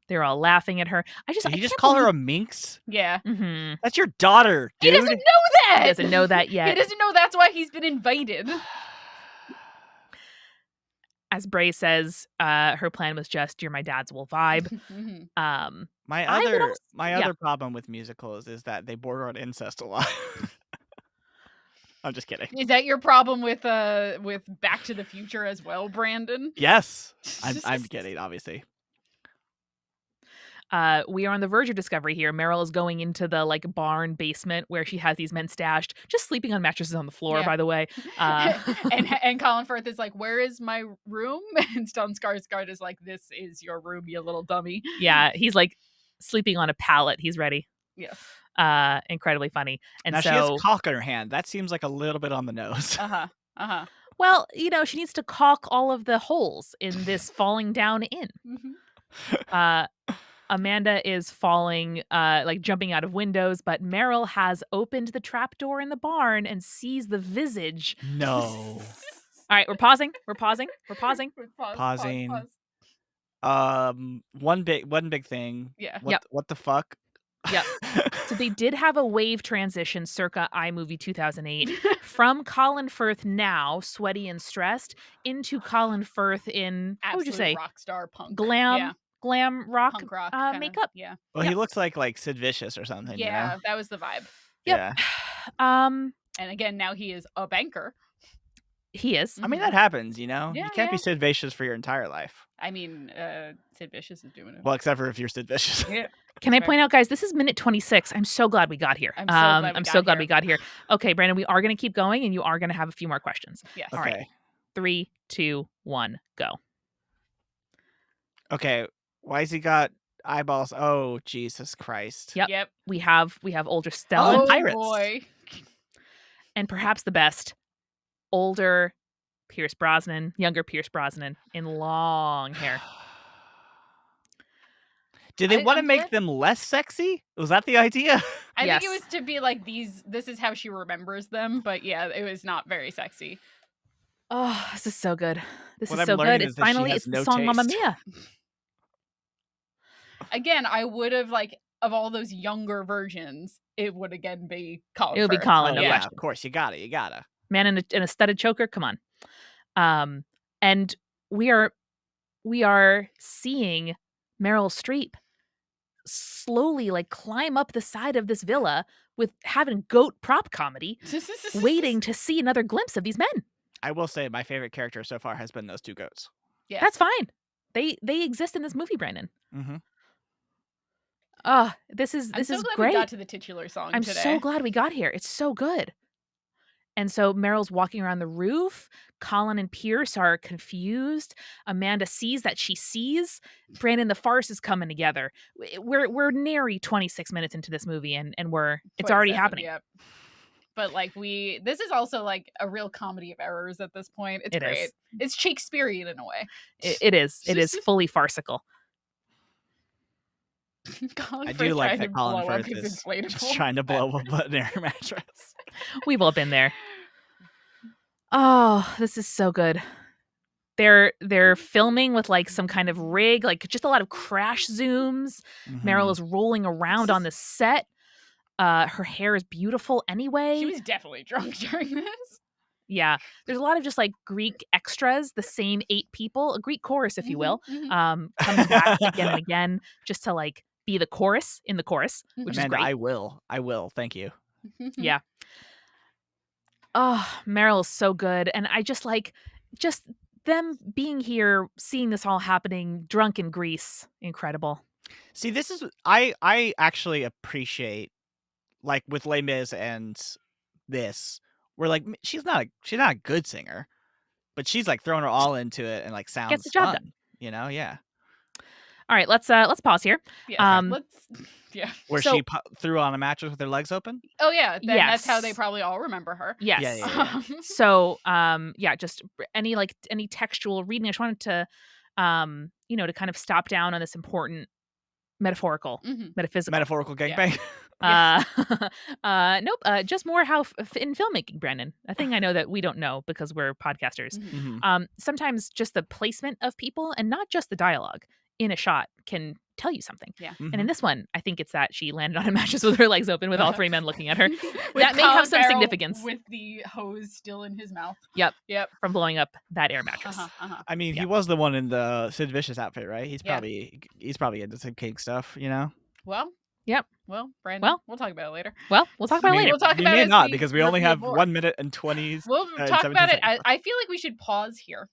They're all laughing at her. Did I you just can't call her a believe- minx? Yeah. Mhm. That's your daughter, He dude. doesn't know that. He doesn't know that yet. He doesn't know that's why he's been invited. As Bray says, her plan was just "You're my dad's" will vibe. My I would other also, my yeah. other problem with musicals is that they border on incest a lot. I'm just kidding. Is that your problem with Back to the Future as well, Brandon? Yes. I'm kidding, obviously. We are on the verge of discovery here. Meryl is going into the like barn basement where she has these men stashed, just sleeping on mattresses on the floor. Yeah. By the way, and Colin Firth is like, "Where is my room?" And Stellan Skarsgård is like, "This is your room, you little dummy." yeah, he's like sleeping on a pallet. He's ready. Yes. Incredibly funny. And Now she has so, cock in her hand. That seems like a little bit on the nose. well, she needs to caulk all of the holes in this falling down in. Amanda is falling, like jumping out of windows, but Meryl has opened the trapdoor in the barn and sees the visage. No. All right, we're pausing. We're pausing. We're pausing. Pausing. One big thing. Yeah. What the fuck? Yep. So they did have a wave transition circa iMovie 2008 from Colin Firth now, sweaty and stressed, into Colin Firth in, what would you say? Rock star punk. Glam rock, Punk rock makeup. Yeah. Well, Yep. he looks like Sid Vicious or something, Yeah, that was the vibe. Yep. Yeah. And again, now he is a banker. He is. I mean, that happens, you Yeah, can't be yeah. Sid Vicious for your entire life. I mean, Sid Vicious is doing it. Well, except for if you're Sid Vicious. Yeah. Can I point out, guys, this is minute 26. I'm so glad we got here. I'm so glad we got here. Okay, Brandon, we are going to keep going, and you are going to have a few more questions. Yes. All right. 3, 2, 1, go. Okay. Why's he got eyeballs? Oh, Jesus Christ. Yep. We have older Stellan. Oh, pirates. Boy. And perhaps the best, older Pierce Brosnan, younger Pierce Brosnan in long hair. Did they want to make them less sexy? Was that the idea? I think it was to be like this is how she remembers them, but yeah, it was not very sexy. Oh, this is so good. This What is I'm so learning good. is that she has It's no the song Mamma taste. Mia. Again, I would have of all those younger versions, it would again be Colin. It would be Firth. Colin, Oh, no yeah, question. of course. You gotta. Man in a studded choker, come on. And we are seeing Meryl Streep slowly like climb up the side of this villa with having goat prop comedy, waiting to see another glimpse of these men. I will say my favorite character so far has been those two goats. Yeah. That's fine. They exist in this movie, Brandon. Mm-hmm. Oh, this is I'm so glad great. we got to the titular song I'm today. so glad we got here. It's so good. And so Meryl's walking around the roof. Colin and Pierce are confused. Amanda sees that she sees. Brandon, the farce is coming together. We're nary 26 minutes into this movie, and it's already happening. Yep. But like this is also like a real comedy of errors at this point. It's great. Is. It's Shakespearean in a way. It is. It is fully farcical. I do like that Colin Firth is just trying to blow up an air mattress. We've all been there. Oh, this is so good. They're filming with like some kind of rig, like just a lot of crash zooms. Mm-hmm. Meryl is rolling around on the set. Her hair is beautiful anyway. She was definitely drunk during this. Yeah. There's a lot of just like Greek extras, the same 8 people, a Greek chorus, if you will, coming back again and again just to like be the chorus in the chorus, which Amanda, is great. I will. Thank you. Yeah. Oh, Meryl is so good. And I just them being here, seeing this all happening, drunk in Greece, incredible. See, this is I actually appreciate, like with Les Mis and this, where like she's not a good singer, but she's like throwing her all into it and like sounds Gets the job fun, done. Yeah. All right, let's pause here. Yeah, Where she threw on a mattress with her legs open. Oh yeah, that's how they probably all remember her. Yes. Yeah. So just any textual reading. I just wanted to to kind of stop down on this important metaphysical gangbang. Nope. Just more how in filmmaking, Brandon. A thing I know that we don't know because we're podcasters. Mm-hmm. Sometimes just the placement of people and not just the dialogue in a shot can tell you something. Yeah. And in this one, I think it's that she landed on a mattress with her legs open with all three men looking at her. With That may have Colin some Farrell significance. with the hose still in his mouth. Yep. Yep. From blowing up that air mattress. I mean, he Yep. was the one in the Sid Vicious outfit, right? He's Yeah. probably into some kink stuff, you know? Well. Yep. Well, Brandon, Well. we'll talk about it later. Well, we'll talk about it later. We'll talk we about may it as not we because we only reveal have more. 1 minute and 20. We'll talk 17 about it. seconds. I feel like we should pause here.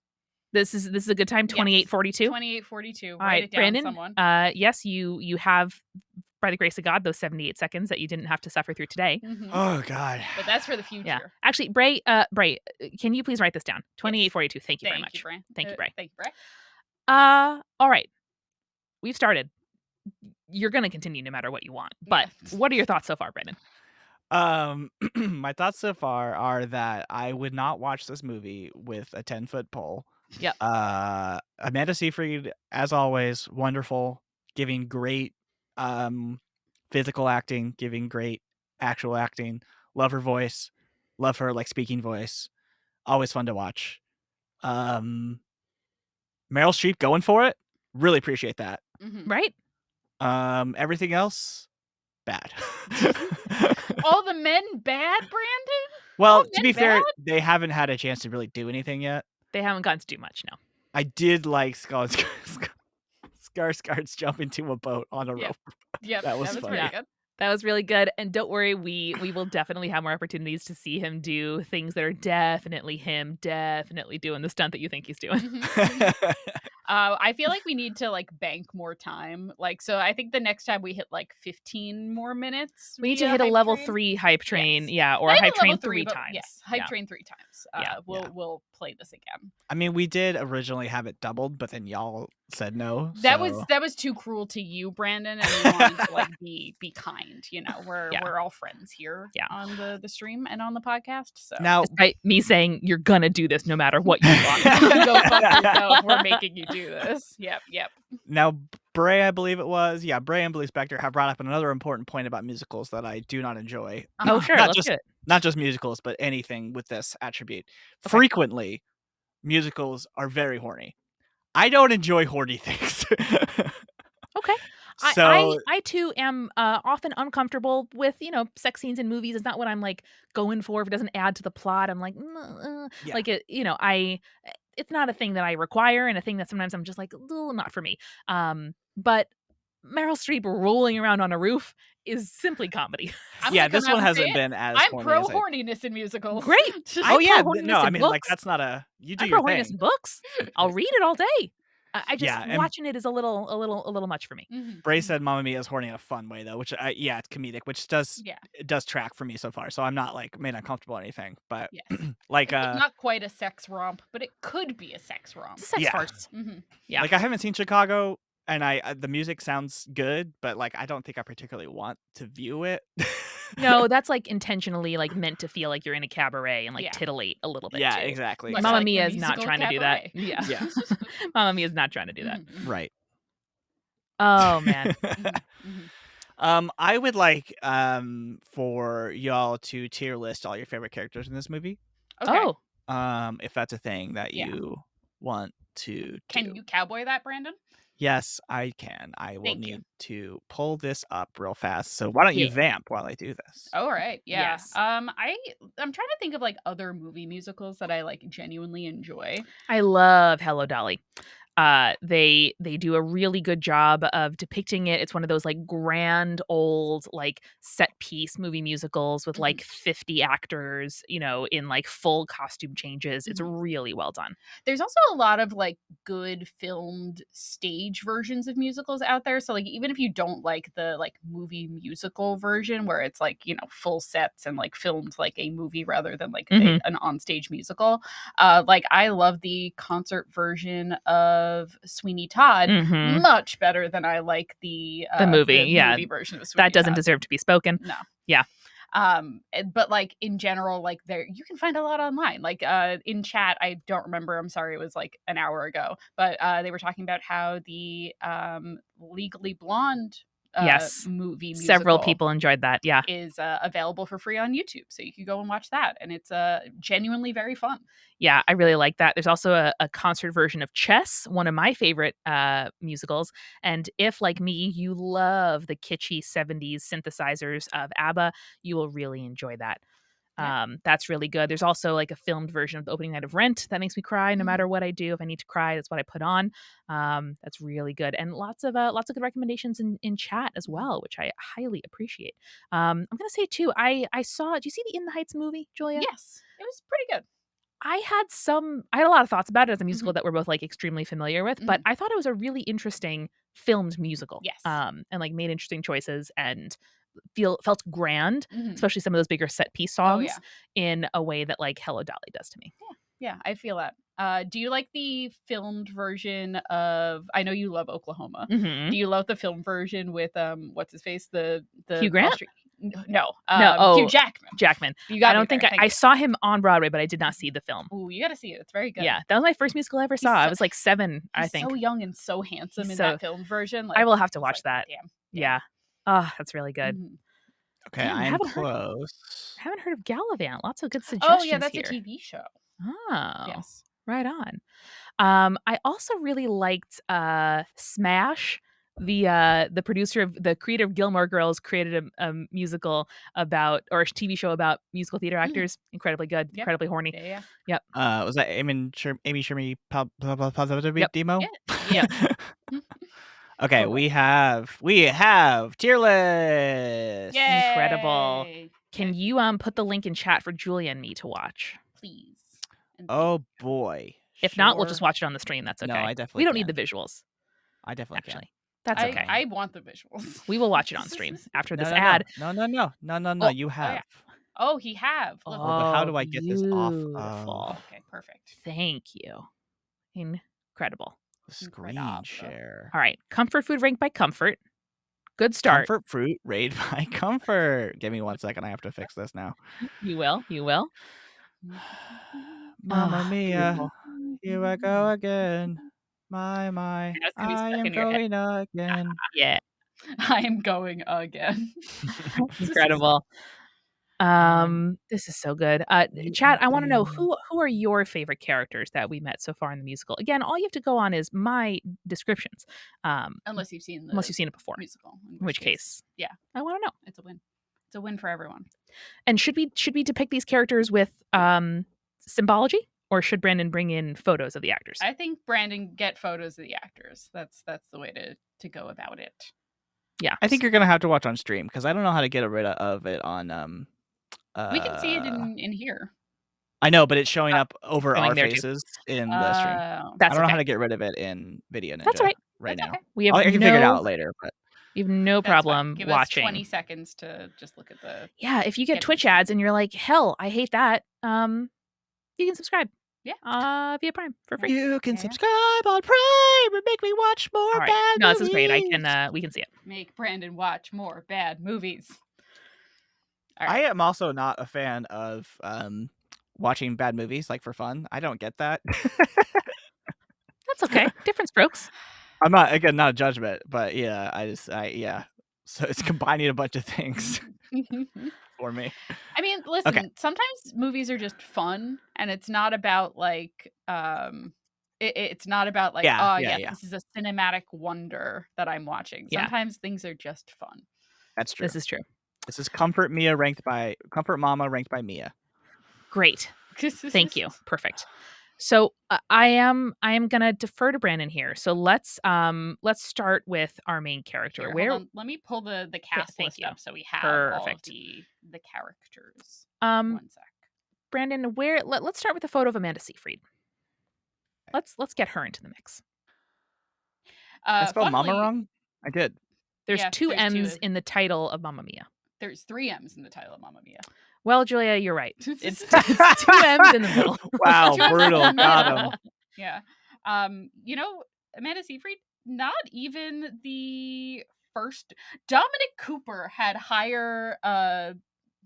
This is a good time. 28:42. 28:42. All Write right, it down, Brandon. someone. Yes, you have, by the grace of God, those 78 seconds that you didn't have to suffer through today. Oh God. But that's for the future. Yeah. Actually, Bray, can you please write this down? 28:42. Thank you very much. Bray. Thank you, Bray. Thank you, Bray. All right. We've started. You're going to continue no matter what you want. But what are your thoughts so far, Brandon? My thoughts so far are that I would not watch this movie with a 10-foot pole. Yep. Amanda Seyfried, as always, wonderful, giving great physical acting, giving great actual acting. Love her voice, love her like speaking voice. Always fun to watch. Meryl Streep going for it. Really appreciate that. Right? Everything else, bad. All the men bad, Brandon? Well, to be fair, they haven't had a chance to really do anything yet. They haven't gotten to do much, no. I did like Skarsgård's jump into a boat on a rope. Yep, that was pretty funny. good. That was really good. And don't worry, we will definitely have more opportunities to see him do things that are definitely him, definitely doing the stunt that you think he's doing. I feel like we need to like bank more time. Like, so I think the next time we hit like 15 more minutes. We need to hit a level 3 hype train. Yeah. Or a hype train 3 times. Yes. Hype train 3 times. We'll play this again. I mean, we did originally have it doubled, but then y'all said no. That was too cruel to you, Brandon, and we wanted to like be kind. You know, we're all friends here on the stream and on the podcast. So now, despite me saying you're gonna do this no matter what you want, go fuck yourself. We're making you do this. Yep. Now, Bray, I believe it was. Yeah, Bray and Blue Spectre have brought up another important point about musicals that I do not enjoy. Oh, sure. Let's do it. Not just musicals, but anything with this attribute. Okay. Frequently, musicals are very horny. I don't enjoy horny things. Okay. So I too am often uncomfortable with, sex scenes in movies. It's not what I'm like going for. If it doesn't add to the plot, I'm like, like it, it's not a thing that I require, and a thing that sometimes I'm just like, not for me. But Meryl Streep rolling around on a roof is simply comedy. This one hasn't been as I'm horny pro as horniness in musicals. Great. Oh yeah, no, I mean books. like that's not a you do I'm your pro horniness thing. in books. I'll read it all day. I just and watching it is a little much for me. Bray said Mamma Mia is horny in a fun way though, which it's comedic, which does track for me so far. So I'm not like made uncomfortable or anything, but like it's not quite a sex romp, but it could be a sex romp. It's a sex farce. Yeah. Like I haven't seen Chicago, and the music sounds good, but like I don't think I particularly want to view it. No, that's like intentionally like meant to feel like you're in a cabaret and like titillate a little bit. Yeah, too. exactly. Mamma Mia is not trying to do that. Yeah. Mamma Mia is not trying to do that. Right. Oh man. I would like for y'all to tier list all your favorite characters in this movie. Okay. Oh. If that's a thing that you want to Can you cowboy that, Brandon? Yes, I can. I will need to pull this up real fast. So why don't you vamp while I do this? All right. Yeah. Yes. I'm trying to think of like other movie musicals that I like genuinely enjoy. I love Hello Dolly. They do a really good job of depicting it. It's one of those like grand old like set piece movie musicals with like 50 actors, in like full costume changes. It's really well done. There's also a lot of like good filmed stage versions of musicals out there. So like even if you don't like the like movie musical version where it's like, full sets and like filmed like a movie rather than like an onstage musical, like I love the concert version of Sweeney Todd much better than I like the movie version of Sweeney That doesn't Todd. deserve to be spoken. No. Yeah. But like in general, like you can find a lot online. Like in chat, I don't remember. I'm sorry, it was like an hour ago. But they were talking about how the Legally Blonde Yes. movie musical. Several people enjoyed that. Yeah. Is available for free on YouTube, so you can go and watch that, and it's genuinely very fun. Yeah, I really like that. There's also a concert version of Chess, one of my favorite musicals. And if, like me, you love the kitschy 70s synthesizers of ABBA, you will really enjoy that. Yeah. That's really good. There's also like a filmed version of the opening night of Rent that makes me cry no matter what I do. If I need to cry, that's what I put on. That's really good, and lots of good recommendations in chat as well, which I highly appreciate. I'm gonna say too, I saw. Do you see the In the Heights movie, Julia? Yes, it was pretty good. I had a lot of thoughts about it as a musical that we're both like extremely familiar with, but I thought it was a really interesting filmed musical. Yes. And like made interesting choices and felt grand, Mhm. especially some of those bigger set piece Oh, songs yeah. in a way that like Hello Dolly does to me. Yeah, I feel that. Do you like the filmed version of? I know you love Oklahoma. Mhm. Do you love the film version with what's his face? The Hugh Grant? No, No, Hugh Jackman. Jackman. You got I me don't think there. I Thank you. saw him on Broadway, but I did not see the film. Ooh, you got to see it. It's very good. Yeah, that was my first musical I ever saw. I was like 7, I He's think. so young and so handsome in that film version. Like, I will have to it's watch like, that. Damn. Yeah. Oh, that's really good. Mhm. Okay, Damn, I I'm haven't close. heard of Gallivant. Lots of good Oh suggestions yeah, that's here. a TV show. Oh, Yes. right on. I also really liked Smash. The producer of the creator of Gilmore Girls created a musical about or a TV show about musical theater actors. Incredibly good, Yep. incredibly horny. Yeah. Yep. Was that Amy Sherman Yep. Demo? Yeah. Okay, Oh, we have tier list. Incredible. Yay. Can you put the link in chat for Julia and me to watch? Please? And Oh boy. If not, we'll just Sure. watch it on the stream. That's okay. No, I we definitely don't need can. the visuals. I definitely can. Actually, that's okay. I want the visuals. We will watch it on stream after this No. ad. No. You Oh, have. yeah. Oh, he have. Look. Oh, but how do I get this off beautiful. of Okay, perfect. Thank you. Incredible. the screen Incredible. share? All right. Comfort food ranked by comfort. Good start. Comfort fruit raid by comfort. Give me 1 second. I have to fix this now. You will. You will. Mamma mia. Beautiful. Here I go again. My. That's gonna be I stuck am in your head. going again. Yeah. I am going again. Incredible. This is so good. Chat, I want to know who are your favorite characters that we met so far in the musical. Again, all you have to go on is my descriptions. Unless you've seen it before. musical. In which case, yeah, I want to know. it's a win. It's a win for everyone. And should we depict these characters with symbology, or should Brandon bring in photos of the actors? I think Brandon get photos of the actors. That's the way to go about it. Yeah, I think you're gonna have to watch on stream because I don't know how to get rid of it on We can see it in here. I know, but it's showing up over showing our there too. faces in the stream. That's I don't know okay. how to get rid of it in Video Ninja That's all right. right That's now. okay. We have I can figure it out later, but we have no That's fine. problem Give watching. us 20 seconds to just look at the. Yeah, if you get Get Twitch into it. ads and you're like, hell, I hate that. You can subscribe. Yeah. Via Prime for free. you can Yeah. subscribe on Prime and make me watch more All right. bad No, movies. this is great. We can see it. Make Brandon watch more bad movies. All I right. am also not a fan of watching bad movies like for fun. I don't get that. That's okay. Different strokes. I'm not a judgment, but yeah. So it's combining a bunch of things for me. I mean, listen, Okay. sometimes movies are just fun and it's not about like it's not about like, Yeah. this is a cinematic wonder that I'm watching. Yeah. Sometimes things are just fun. That's true. This is true. This is Comfort Mama ranked by Mia. Great. Thank you. Perfect. So I am gonna defer to Brandon here. So let's start with our main character. Here, Where hold on. Let me pull the cast thank list you. up so we have all of Perfect. the characters. 1 sec. Brandon, let's start with a photo of Amanda Seyfried. Let's get her into the mix. I spelled Mama funnily- wrong? I did. There's Yeah, two there's M's two. in the title of Mamma Mia. There's 3 M's in the title of Mamma Mia. Well, Julia, you're right. It's 2 M's in the middle. Wow, 2 M's in brutal. the Got middle. him. Yeah. Amanda Seyfried, not even the first. Dominic Cooper had higher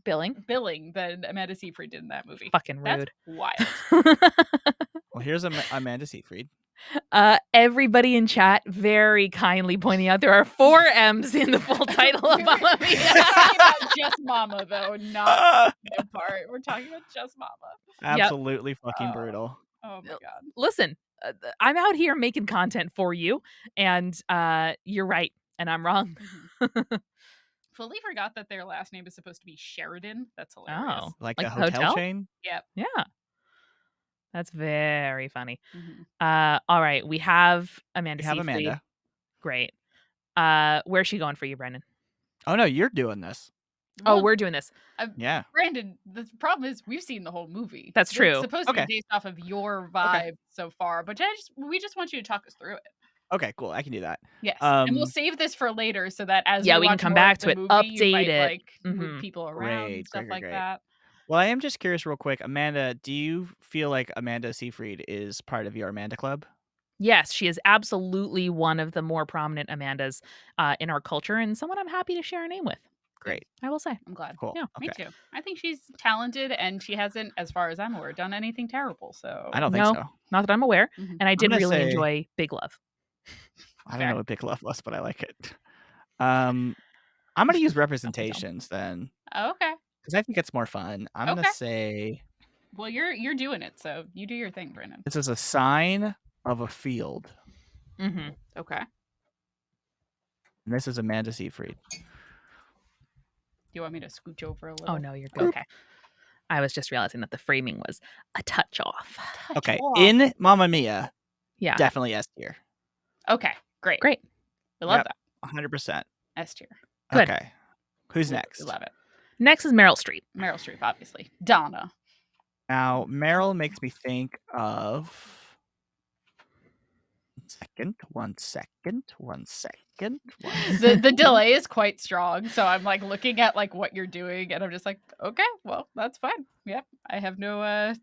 billing than Amanda Seyfried did in that movie. Fucking That's rude. wild. Well, here's Amanda Seyfried. Everybody in chat very kindly pointing out there are 4 M's in the full title of Mamma We're Mia. talking about just Mama, though, not the part. We're talking about just Mama. Absolutely fucking brutal. Oh my god. Listen, I'm out here making content for you, and you're right, and I'm wrong. Fully forgot that their last name is supposed to be Sheridan. That's hilarious. Oh, Like like the the hotel hotel? chain? Yep. Yeah. That's very funny. Mhm. All right, we have Amanda We have Seyfried. Amanda. Great. Where's she going for you, Brendan? Oh, no, you're doing this. Oh, Well, we're doing this. Yeah. Brandon, the problem is we've seen the whole movie. That's true. It's supposed to Okay. be based off of your vibe so far, but we just want you to talk us through it. Okay, cool. I can do that. Yes, and we'll Um, save this for later so that as Yeah, we we can watch come more back of to the it, movie, you update might it. like move Mhm. people around and great, stuff great, like great. that. Well, I am just curious real quick. Amanda, do you feel like Amanda Seyfried is part of your Amanda Club? Yes, she is absolutely one of the more prominent Amandas in our culture, and someone I'm happy to share a name with. Great. I will say. I'm glad. Cool. Yeah, Me Okay. too. I think she's talented, and she hasn't, as far as I'm aware, done anything terrible. So I don't think No, so. not that I'm aware, Mhm. and I did gonna really say- enjoy Big Love. I don't Fair. know what Big Love was, but I like it. I'm gonna use representations then, Okay. because I think it's more fun. I'm gonna Okay. say Well, you're doing it, so you do your thing, Brandon. this is a sign of a field, Mm-hmm. Okay. and this is Amanda Seyfried. Do you want me to scooch over a little? Oh no, you're good. Okay. I was just realizing that the framing was a touch off. Okay, off. in Mamma Mia, Yeah. definitely S tier. Okay. Great. Great. We love Yep. that. 100%. S tier. Good. Okay, who's We next? love it. Next is Meryl Streep. Meryl Streep, obviously. Donna. Now, Meryl makes me think of. One second. The delay is quite strong, so I'm like looking at like what you're doing, and I'm just like, okay, well, that's fine. Yep, I have no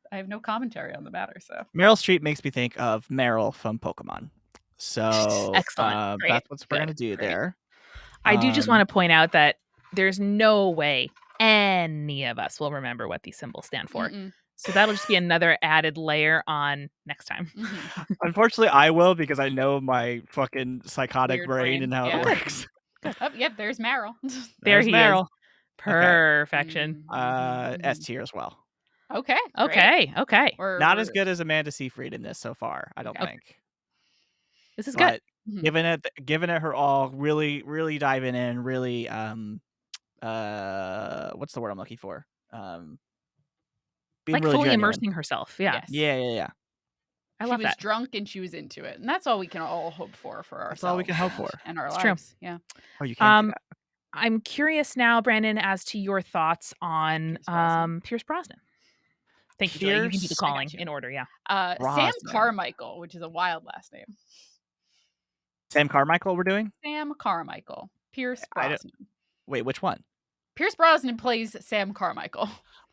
commentary on the matter. So Meryl Streep makes me think of Meryl from Pokemon. So Excellent. Great. that's what we're gonna Good. do Great. there. I do just want to point out that there's no way any of us will remember what these symbols stand for. Mm-mm. So that'll just be another added layer on next time. Mhm. Unfortunately, I will because I know my fucking psychotic Weird brain brain, and how yeah. it works. Oh, yep, there's Meryl. There There's he Meryl. is. Perfection. S tier as well. Okay. Great. Okay. Okay. Not as good as Amanda Seyfried in this so far, I don't Okay. think. This is good. But Mhm. giving it her all, really, really diving in, really what's the word I'm looking for? Being Like really fully genuine. immersing herself. Yeah. Yes. Yeah. I She love was that. drunk and she was into it, and that's all we can all hope for ourselves. That's all we can hope for. and our It's true. lives. Yeah. Oh, you can't do that. I'm curious now, Brandon, as to your thoughts on Pierce Brosnan. Pierce Brosnan. Thank you, Julia. You can do the Pierce calling you. in order, yeah. Sam Brosnan. Carmichael, which is a wild last name. Sam Carmichael we're doing? Sam Carmichael. Pierce I don't- Brosnan. Wait, which one? Pierce Brosnan plays Sam Carmichael.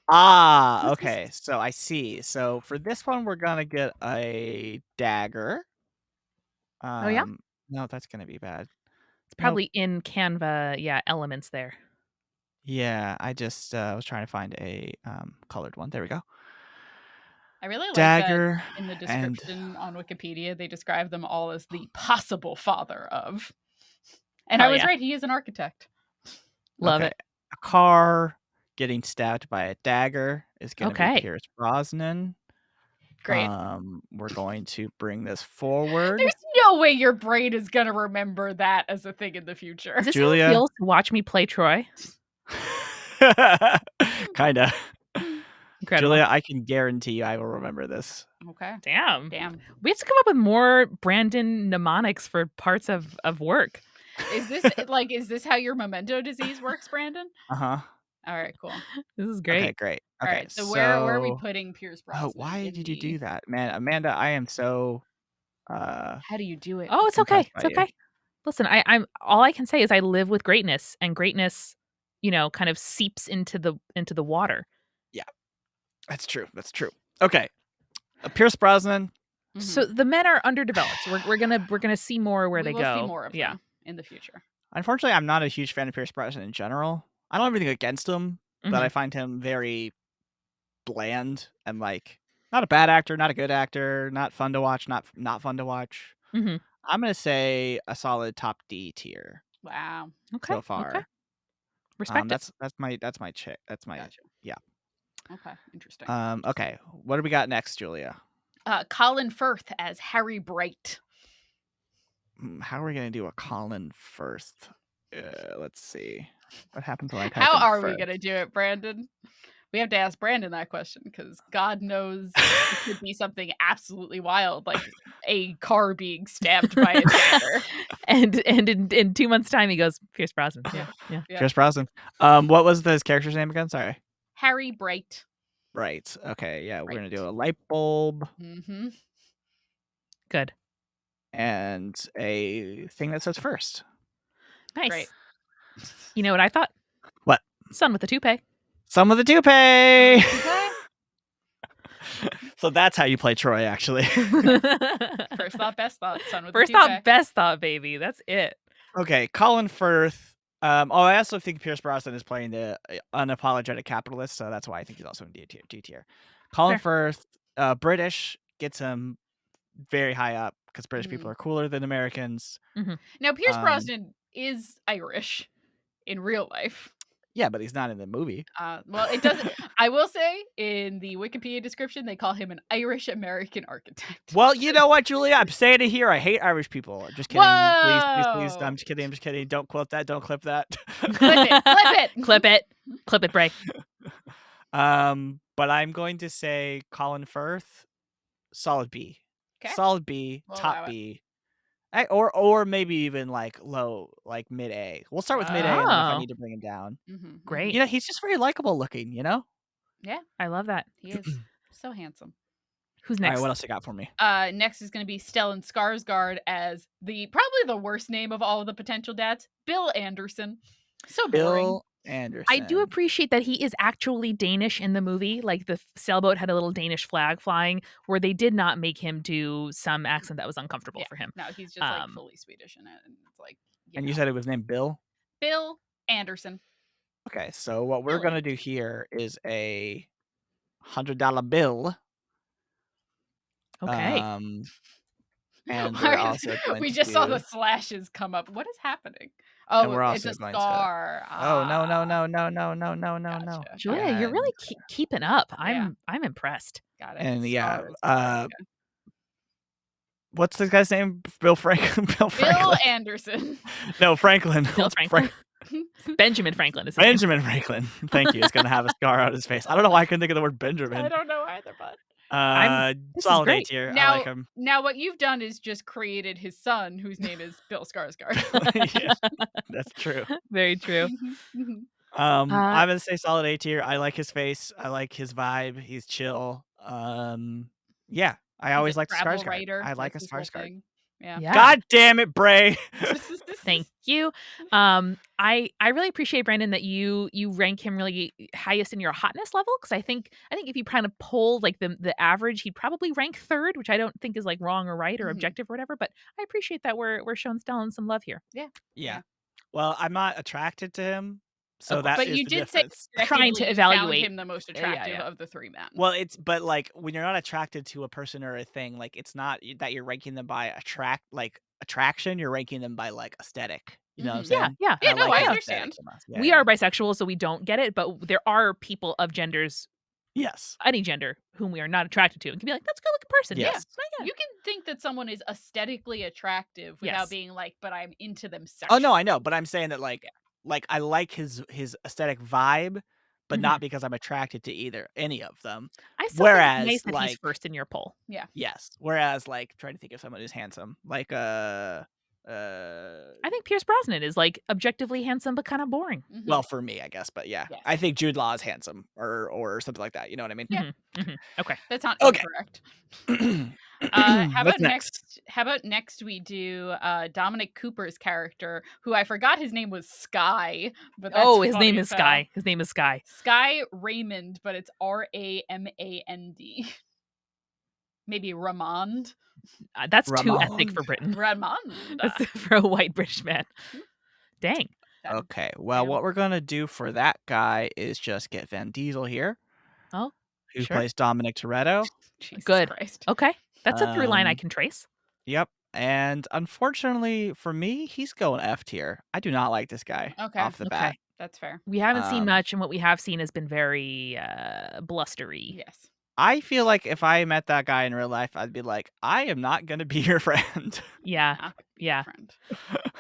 Ah, okay. So I see. So for this one, we're gonna get a dagger. Oh, yeah? No, that's gonna be bad. It's probably in Canva, yeah, elements there. Yeah, I just was trying to find a colored one. There we go. I really like Dagger that in the and description on Wikipedia, they describe them all as the possible father of. And Hell I was yeah. right, he is an architect. Love okay. it. A car getting stabbed by a dagger is gonna Okay. be Pierce Brosnan. Great. We're going to bring this forward. There's no way your brain is gonna remember that as a thing in the future. Is this Julia? how it feels to watch me play Troy? Kinda. Incredible. Julia, I can guarantee you I will remember this. Okay. Damn. Damn. We have to come up with more Brandon mnemonics for parts of work. Is this how your memento disease works, Brandon? Uh-huh. All right, cool. This is great. Okay, great. All Okay, right, so where are we putting Pierce Brosnan? Oh, why in did you do the- that? Man, Amanda, I am so How do you do it? Oh, it's okay. impressed It's by you. okay. Listen, I'm all I can say is I live with greatness, and greatness, kind of seeps into the water. That's true. That's true. Okay. Pierce Brosnan. Mhm. So the men are underdeveloped. So we're gonna see more where we they will go. see more of yeah. them in the future. Unfortunately, I'm not a huge fan of Pierce Brosnan in general. I don't have anything against him, but I Mhm. find him very bland and like, Not a bad actor, not a good actor, not fun to watch, not fun to watch. Mhm. I'm gonna say a solid top D tier Wow. Okay, so okay. far. Respect it. That's my chick. That's my Gotcha. yeah. Okay. Interesting. Okay. What do we got next, Julia? Colin Firth as Harry Bright. How are we gonna do a Colin Firth? Let's see. What happens when I type How in are we Firth? gonna do it, Brandon? We have to ask Brandon that question because God knows it could be something absolutely wild, like a car being stabbed by a dagger. And in 2 months' time, he goes, Pierce Brosnan. Yeah, yeah. Yeah. Pierce Brosnan. What was his character's name again? Sorry. Harry Bright. Right. Okay. Yeah, we're gonna do Right. a light bulb Mm-hmm. Good. and a thing that says first. Nice. Great. You know what I thought? What? Son with a toupee. Some of the toupee. Okay. So that's how you play Troy, actually. First thought, best thought. Son with First a toupee. thought, best thought, baby. That's it. Okay, Colin Firth. I also think Pierce Brosnan is playing the unapologetic capitalist, so that's why I think he's also in D tier. Colin Firth, British, gets him very high up because British people are cooler than Americans. Mhm. Now, Pierce Brosnan is Irish in real life. Yeah, but he's not in the movie. Well, it doesn't. I will say in the Wikipedia description, they call him an Irish American architect. Well, you know what, Julia? I'm saying it here. I hate Irish people. I'm just kidding. Please. I'm just kidding. Don't quote that. Don't clip that. Clip it. Clip it. Clip it, Bray. But I'm going to say Colin Firth, solid B. Okay. Solid B, We'll top allow it. B. Or maybe even like low, like mid A. We'll start with mid A, and then if I Oh. need to bring him down. Mm-hmm. Great. You know, he's just very likable looking, you know? Yeah, I love that. he is so handsome. Who's All next? right, what else you got for me? Next is going to be Stellan Skarsgård as probably the worst name of all of the potential dads, Bill Anderson. So boring. Bill Anderson. I do appreciate that he is actually Danish in the movie. Like the sailboat had a little Danish flag flying, where they did not make him do some accent that was uncomfortable for him. No, he's just like fully Swedish in it, and it's like. You said it was named Bill? Bill Anderson. Okay, so what we're gonna do here is a $100 bill. Okay. And we're also going we to just saw do- the slashes come up. What is happening? Oh, we're it's also a going to- scar. Oh no. Gotcha. Julia, you're really keeping up. I'm impressed. Got it. And yeah, Scar. what's this guy's name? Bill Franklin. Bill Anderson. No, Franklin. Bill Franklin. Benjamin Franklin is his Benjamin Franklin. Thank you. He's gonna have a scar on his face. I don't know why I couldn't think of the word Benjamin. I don't know either, but this is solid A great. tier. Now, I like him. Now, what you've done is just created his son, whose name is Bill Skarsgård. Yeah, that's true. Very true. I'm gonna say solid A tier. I like his face. I like his vibe. He's chill. Yeah, I always like the Skarsgård. I like a Skarsgård. Yeah. God damn it, Bray. Thank you. I really appreciate, Brandon, that you rank him really highest in your hotness level, because I think if you kind of polled like the average, he'd probably rank third, which I don't think is like wrong or right or objective or whatever. But I appreciate that we're showing Stellan some love here. Yeah. Well, I'm not attracted to him, so that but is you the did difference. say Trying to you evaluate found him the most attractive of the three men. Well, but like when you're not attracted to a person or a thing, like it's not that you're ranking them by attraction. You're ranking them by like aesthetic. You know what I'm saying? Yeah. Yeah, no, I his understand. aesthetic the most. We are bisexual, so we don't get it, but there are people of genders, yes, any gender, whom we are not attracted to and can be like, that's a good looking person. Yes. You can think that someone is aesthetically attractive without being like, but I'm into them Oh sexually. no, I know, but I'm saying that like I like his aesthetic vibe, but not because I'm attracted to any of them. I still Whereas think it's nice that like he's first in your poll. Yeah. Yes. Whereas like trying to think of someone who's handsome, like I think Pierce Brosnan is like objectively handsome but kind of boring. Well, for me, I guess, but yeah, Yes. I think Jude Law is handsome or something like that. You know what I mean? Yeah. Okay, that's not Okay. incorrect. How What's about next? How about next we do Dominic Cooper's character, who I forgot his name was Sky, but that's his funny name as is hell. Sky. His name is Sky. Sky Raymond, but it's Ramand. Maybe Ramond. That's too ethnic for Britain. Ramond. That's for a white British man. Dang. Okay. Well, what we're gonna do for that guy is just get Vin Diesel here. Oh. who plays Dominic Toretto. Jesus Good. Christ. Okay. That's a through line I Um, can trace. Yep. And unfortunately for me, he's going F tier. I do not like this guy Okay. off the bat. Okay. That's fair. We haven't seen Um, much, and what we have seen has been very blustery. Yes. I feel like if I met that guy in real life, I'd be like, I am not going to be your friend. Yeah. Not gonna be Yeah. your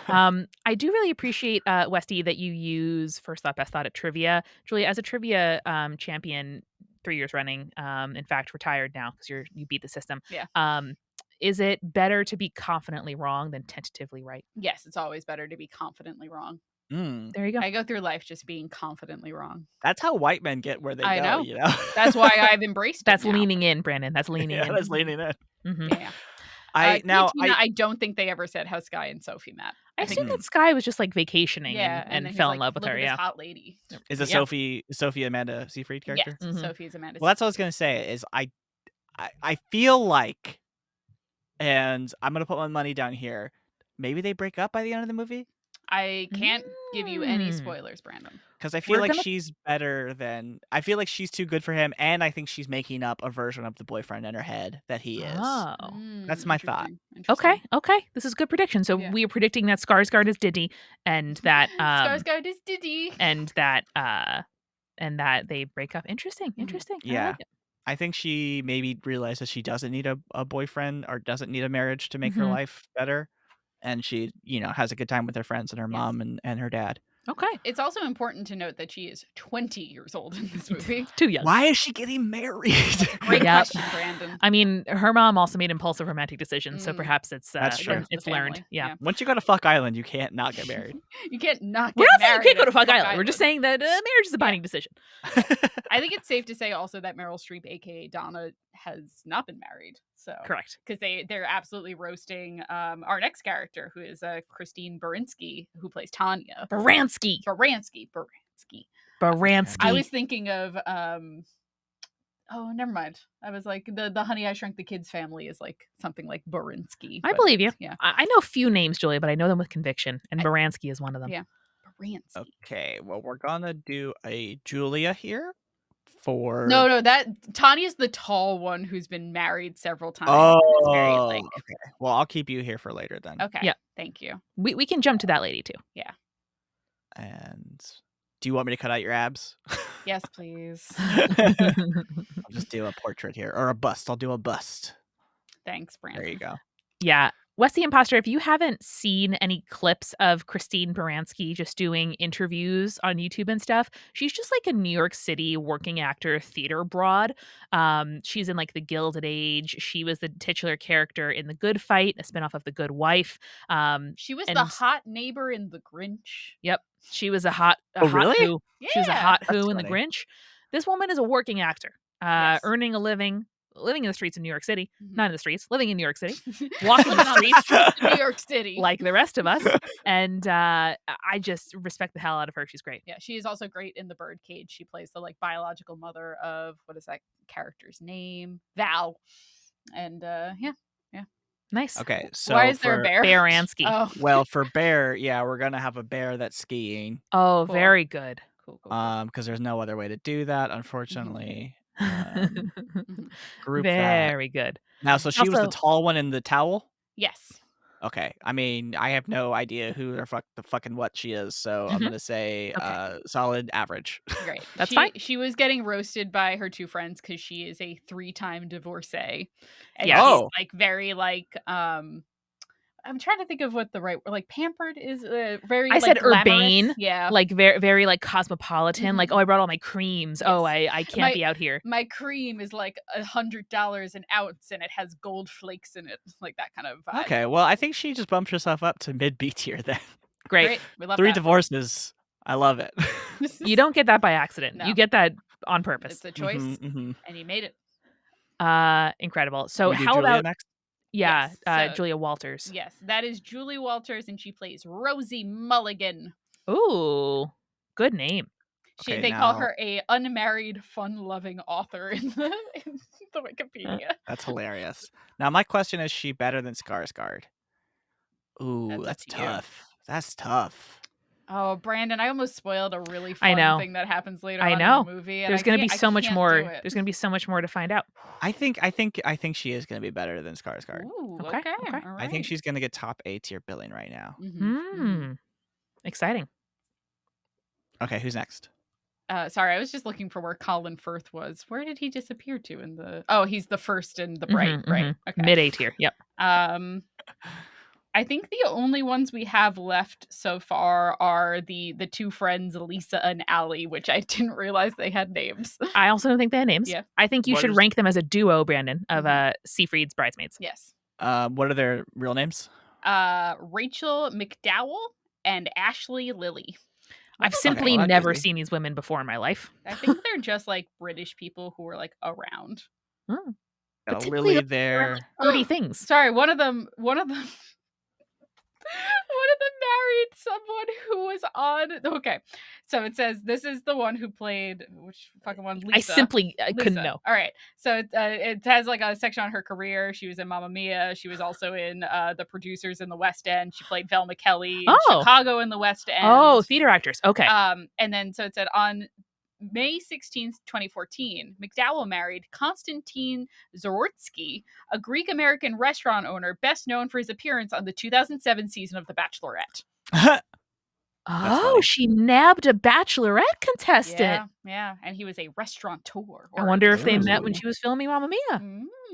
friend. I do really appreciate, Westy, that you use first thought, best thought at trivia. Julia, as a trivia champion 3 years running, in fact, retired now because you beat the system. Yeah. Is it better to be confidently wrong than tentatively right? Yes, it's always better to be confidently wrong. Mm. There you go. I go through life just being confidently wrong. That's how white men get where they I go, know. you know? That's why I've embraced it That's now. leaning in, Brandon. That's leaning Yeah, in. that's leaning in. Mhm. Yeah. I I don't think they ever said how Sky and Sophie met. I I think assume that Sky was just, like, vacationing yeah, and and then he's fell in like, love with look her, at this yeah. hot lady. is a Yeah. Sophie Amanda Seyfried Yes, character? Mhm. Sophie's Amanda. Well, that's what I was gonna say. Is I feel like, and I'm gonna put my money down here. Maybe they break up by the end of the movie I can't give you any Mm. spoilers, Brandon. because I feel We're like gonna she's better than. I feel like she's too good for him, and I think she's making up a version of the boyfriend in her head that he is. Oh. That's my thought. Okay, okay. This is good prediction. So Yeah. we are predicting that Skarsgård is Diddy and that Skarsgård is Diddy. and that they break up. Interesting. Interesting. I Yeah. like it. I think she maybe realizes she doesn't need a boyfriend or doesn't need a marriage to make her Mhm. life better, and she, has a good time with her friends and her Yes. mom and her dad. Okay. It's also important to note that she is 20 years old in this movie. Too young. Why is she getting married? Great Yep. question, Brandon. I mean, her mom also made impulsive romantic decisions, so Mm. perhaps it's That's true. Runs in the it's learned. family. Yeah. Once you go to Fuck Island, you can't not get married. You can't not We're get not saying you married can't go at to Fuck Island. We're just Island. saying that marriage is a binding decision. I think it's safe to say also that Meryl Streep, aka Donna, has not been married. So Correct. because they're absolutely roasting our next character, who is Christine Baranski, who plays Tanya. Baranski. Baranski. Baranski. I was thinking of oh, never mind. I was like the Honey I Shrunk the Kids family is like something like Baranski. I but believe you. Yeah. I know a few names, Julia, but I know them with conviction, and Baranski is one of them. Yeah. Baranski. Okay, well, we're gonna do a Julia here for. No, that Tanya's the tall one who's been married several times. Oh, and is very like. okay. Well, I'll keep you here for later then. Okay. Yeah. Thank you. We can jump to that lady too. Yeah. And do you want me to cut out your abs? Yes, please. I'll just do a portrait here, or a bust. I'll do a bust. Thanks, Brandon. There you go. Yeah. Wes the Imposter, if you haven't seen any clips of Christine Baranski just doing interviews on YouTube and stuff, she's just like a New York City working actor theater broad. She's in like The Gilded Age. She was the titular character in The Good Fight, a spinoff of The Good Wife. She was the and- hot neighbor in The Grinch. Yep. She was a hot really? who. She was a Yeah. hot That's who in The funny. Grinch. This woman is a working actor, Yes. earning a living, living in the streets of New York City. Mhm. Not in the streets, living in New York City. Walking Living the on the streets streets of New York City. like the rest of us. And I just respect the hell out of her. She's great. Yeah, she is also great in The Birdcage. She plays the like biological mother of what is that character's name? Val. And yeah. Nice. Okay, so Why is there a for- bear? Baranski. Oh, Well, for bear, yeah, we're gonna have a bear that's skiing. Oh, Cool. very good. cool. Because there's no other way to do that, unfortunately. Mhm. Group that. Very good. Now, so she was the Also- tall one in the towel? Yes. Okay. I mean, I have no idea who the fucking what she is, so I'm Mhm. gonna say Okay. solid average. Great. That's she, fine. She was getting roasted by her two friends because she is a 3-time divorcee. And Yes. she's, Oh. like very like I'm trying to think of what the right like pampered is very I like, said glamorous. urbane. Yeah. Like very, very like cosmopolitan. Like, Mhm. oh, I brought all my creams. Oh, Yes. I can't be out here. My cream is like $100 an ounce and it has gold flakes in it. Like that kind of vibe. Okay, well, I think she just bumped herself up to mid B tier then. Great. We love 3 that. divorces. I love it. You don't get that by accident. No. You get that on purpose. It's a choice Mhm. and you made it. Incredible. So We do how Julia about next? yeah, Yes, so- Julia Walters. Yes, that is Julie Walters and she plays Rosie Mulligan. Ooh, good name. Okay, They call now- her a unmarried, fun-loving author in the Wikipedia. That's hilarious. Now, my question is she better than Skarsgård? Ooh, That's up that's to you. tough. That's tough. Oh, Brandon, I almost spoiled a really I fun know. thing that happens later I on in the know. movie, and There's gonna be I so much can't do more. it. There's gonna be so much more to find out. I think she is gonna be better than Skarsgård. Ooh, Okay. okay, Okay. all I think right. she's gonna get top A tier billing right now. Mhm. Exciting. Okay, who's next? Sorry, I was just looking for where Colin Firth was. Where did he disappear to in the? Oh, he's the first in the Bright, right? Okay. Mid A tier. Yep. Um, I think the only ones we have left so far are the two friends, Lisa and Allie, which I didn't realize they had names. I also don't think they have names. Yeah. I think you What should is rank them as a duo, Brandon, of Mhm. Seafried's bridesmaids. Yes. what are their real names? Rachel McDowell and Ashley Lilly. I've Okay, simply well that's never easy. seen these women before in my life. I think they're just like British people who were like around. Oh. Got But a typically Lily those are there. like flirty things. Sorry, one of them one of them married someone who was on. Okay, so it says this is the one who played which fucking one? I Lisa. simply couldn't Lisa. know. All right. So it has like a section on her career. She was in Mamma Mia. She was also in The Producers in the West End. She played Velma Kelly in Oh. Chicago in the West Oh, End. theater actors. Okay. And then so it said on May 16th, 2014, McDowell married Konstantin Zorotsky, a Greek American restaurant owner best known for his appearance on the 2007 season of The Bachelorette. That's Oh, funny. she nabbed a bachelorette contestant. Yeah. And he was a restaurateur, I or at wonder if least they was met Ooh. when she was filming Mamma Mia.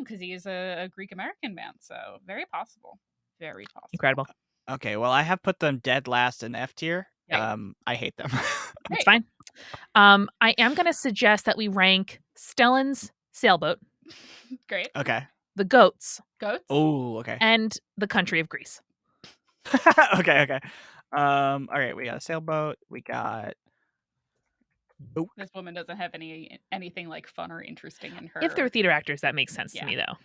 because he is a Greek American man. So very possible. Very possible. Incredible. Okay, well I have put them dead last in F tier. Right. I hate them. It's Right. fine. I am going to suggest that we rank Stellan's sailboat, Great. Okay. the goats, Goats. Oh, okay. and the country of Greece. Okay. All right, we got a sailboat. We got This woman doesn't have anything like fun or interesting in her. If they're theater actors, that makes sense to Yeah. me, though.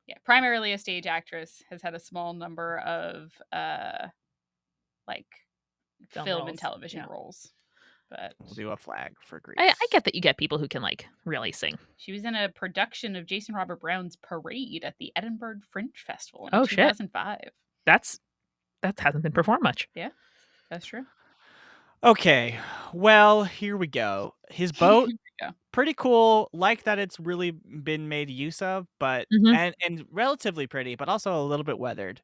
Yeah, primarily a stage actress, has had a small number of like Film film and roles, television yeah. roles. But We'll do a flag for Greece. I get that you get people who can like really sing. she was in a production of Jason Robert Brown's Parade at the Edinburgh Fringe Festival in Oh, shit. 2005. That hasn't been performed much. Yeah, that's true. Okay, well, here we go. His boat, Yeah. pretty cool. Like that it's really been made use of, but Mhm. and relatively pretty, but also a little bit weathered.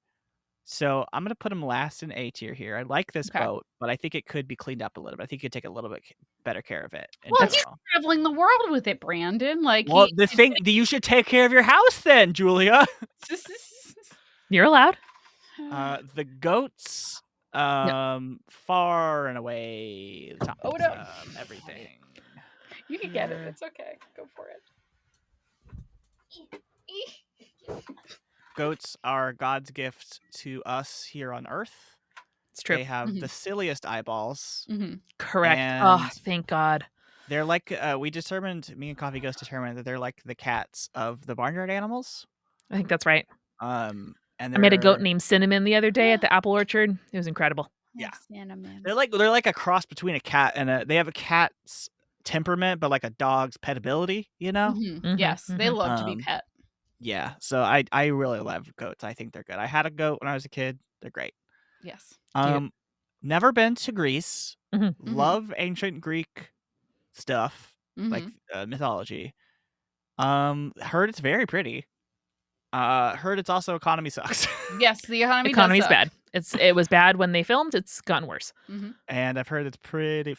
So I'm gonna put him last in A tier here. I like this Okay. boat, but I think it could be cleaned up a little bit. I think you could take a little bit better care of it in Well, he's general. traveling the world with it, Brandon. Like Well, the thing you should take care of your house then, Julia. You're allowed. The goats, far and away the top Oh, no. of everything. You can get it. Here. It's okay. Go for it. Goats are God's gift to us here on Earth. It's true. They have the silliest eyeballs, Correct. Oh, and thank God. they're like me and Coffee Ghost determined that they're like the cats of the barnyard animals. I think that's right. And I met a goat they're named Cinnamon the other day at the apple orchard. It was incredible. Yeah. Cinnamon. they're like a cross between a cat and they have a cat's temperament, but like a dog's pet ability. You know? Yes, they love to be Um, pet. Yeah, so I really love goats. I think they're good. I had a goat when I was a kid. They're great. Yes. Never been to Greece. Mhm. Love ancient Greek stuff, like mythology. Heard it's very pretty. Heard it's also economy sucks. Yes, the economy Economy's does suck. bad. It was bad when they filmed. It's gotten worse. And I've heard it's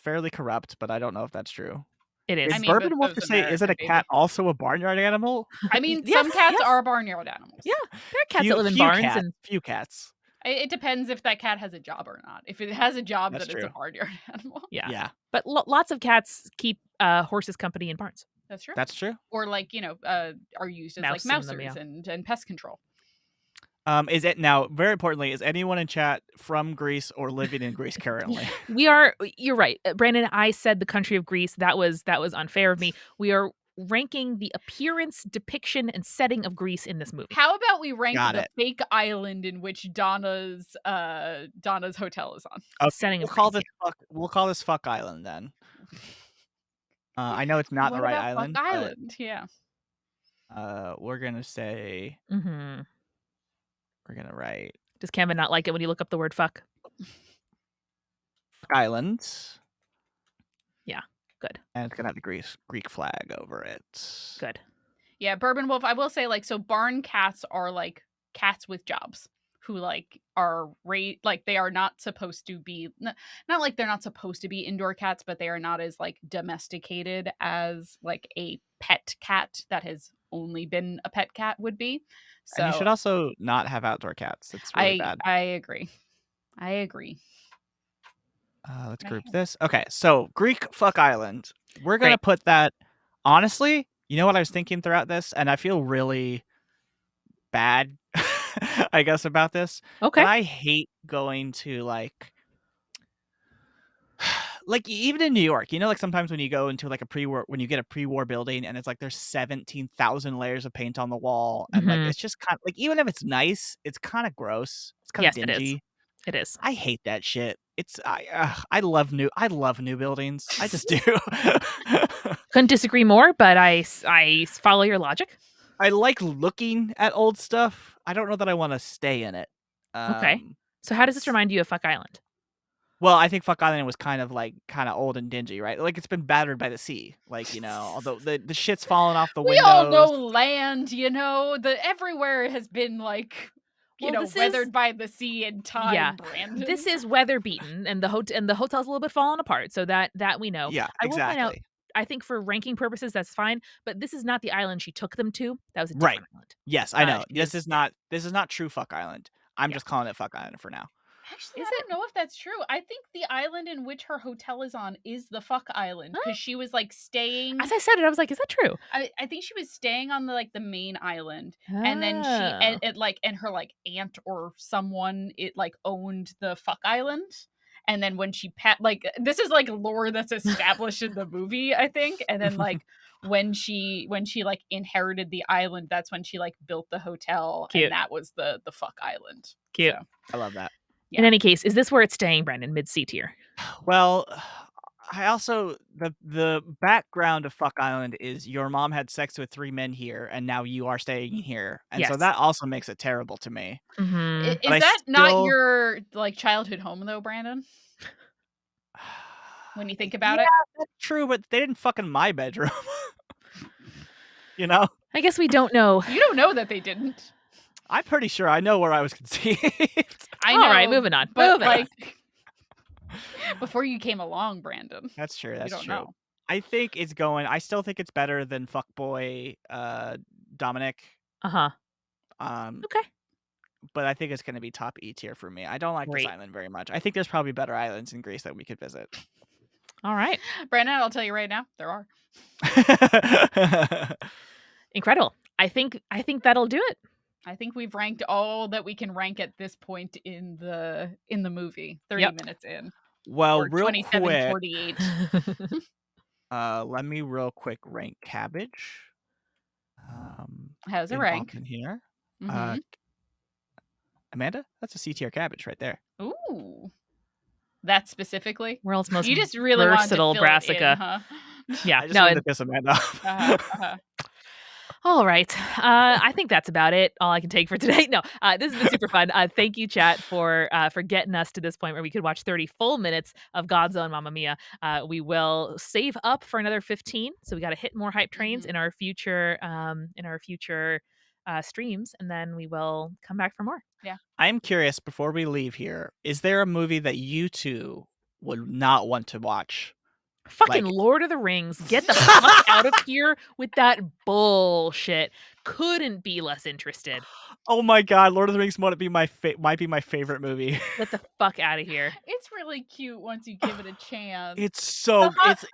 fairly corrupt, but I don't know if that's true. It is. Did I mean, but Bourbon so Wolf is say, isn't America, a cat baby. also a barnyard animal? I mean, Yes, some cats yes. are barnyard animals. Yeah, there are cats that live in barns and Few cats. It depends if that cat has a job or not. If it has a job, That's then it's a true. barnyard animal. yeah. But lots of cats keep horses company in barns. That's true. That's true. Or like, are used as Mouse like in them, mousers yeah. and pest control. Is it now? Very importantly, is anyone in chat from Greece or living in Greece currently? You're right. Brandon, I said the country of Greece. That was unfair of me. We are ranking the appearance, depiction, and setting of Greece in this movie. How about we rank Got the it. fake island in which Donna's hotel is on? Okay, Setting we'll of call Greece, this we'll call this Fuck Island then. I know it's not the What right about island, Fuck Island? Yeah. but we're gonna say Mm-hmm. we're gonna write. Does Canva not like it when you look up the word fuck? Island. Yeah, good. And it's gonna have the Greek flag over it. Good. Yeah, Bourbon Wolf, I will say, like, so barn cats are like cats with jobs who like are like they are not supposed to be not like they're not supposed to be indoor cats, but they are not as like domesticated as like a pet cat that has only been a pet cat would be. And you So should also not have outdoor cats. It's really bad. I agree. I agree. Let's I- group this. Okay, so Greek fuck island. We're gonna Great. put that. Honestly, you know what I was thinking throughout this, and I feel really bad, I guess, about this. Okay. But I hate going to like even in New York, you know, like sometimes when you go into like a pre-war, when you get a pre-war building, and it's like there's 17,000 layers of paint on the wall, and like Mhm. it's just kind of like even if it's nice, it's kind of gross. It's kind of Yes, it is. dingy. It is. I hate that shit. I love new buildings. I just do. Couldn't disagree more, but I follow your logic. I like looking at old stuff. I don't know that I want to stay in it. Okay. So how does this S- remind you of Fuck Island? well, I think Fuck Island was kind of old and dingy, right? Like it's been battered by the sea. Like, you know, although the shit's falling off the We all windows. know land, you know, the everywhere has been like Well, this is weathered by the sea in yeah. time, Brandon. This is weather beaten, and the hotel's a little bit falling apart. So that we know. Yeah, I will point out, exactly. I think for ranking purposes, that's fine. But this is not the island she took them to. That was a Right. different island. Yes, I know. She was, This is not true Fuck Island. I'm yeah. just calling it Fuck Island for now. Actually, Is I it? don't know if that's true. I think the island in which her hotel is on is the fuck island Huh? because she was like staying. As I said it, I was like, is that true? I think she was staying on the main island, and then Oh. and her like aunt or someone it like owned the fuck island. And then when she like this is like lore that's established in the movie, I think. And then like when she like inherited the island, that's when she like built the hotel, Cute. and that was the fuck island. Cute. So, I love that. In any case, is this where it's staying, Brendan? Mid C tier. Well, I also the background of Fuck Island is your mom had sex with 3 men here, and now you are staying here, and so Yes. that also makes it terrible to me. Mm-hmm. But Is I that not still your like childhood home though, Brandon? When you think about yeah, it, that's true, but they didn't fuck in my bedroom. You know? I guess we don't know. you don't know that they didn't. I'm pretty sure I know where I was conceived. I All know. right, moving on. But Moving on. like before you came along, Brandon. That's true, You that's don't true. know. I still think it's better than Fuckboy, Dominic. Uh-huh. Um, Okay. but I think it's gonna be top E tier for me. I don't like this Great. island very much. I think there's probably better islands in Greece that we could visit. All right. Brandon, I'll tell you right now, there are. Incredible. I think that'll do it. I think we've ranked all that we can rank at this point in the movie. 30 Yep. minutes in. Well, Or real 27:48. quick, let me real quick rank Cabbage. How's it in rank? Boston here. Mhm. Amanda, that's a C tier Cabbage right there. Ooh. That specifically? World's most You just really wanted to versatile fill it in, brassica. huh? Yeah. I just No. wanted to piss Amanda off. All right. I think that's about it. All I can take for today. No, this has been super fun. Thank you, chat, for getting us to this point where we could watch 30 full minutes of God's own Mamma Mia. We will save up for another 15, so we got to hit more hype trains in our future streams, and then we will come back for more. Yeah. I'm curious, before we leave here, is there a movie that you two would not want to watch? Fucking Like- Lord of the Rings. Get the fuck out of here with that bullshit. Couldn't be less interested. Oh my god, Lord of the Rings might be my favorite movie. Get the fuck out of here. It's really cute once you give it a chance. It's so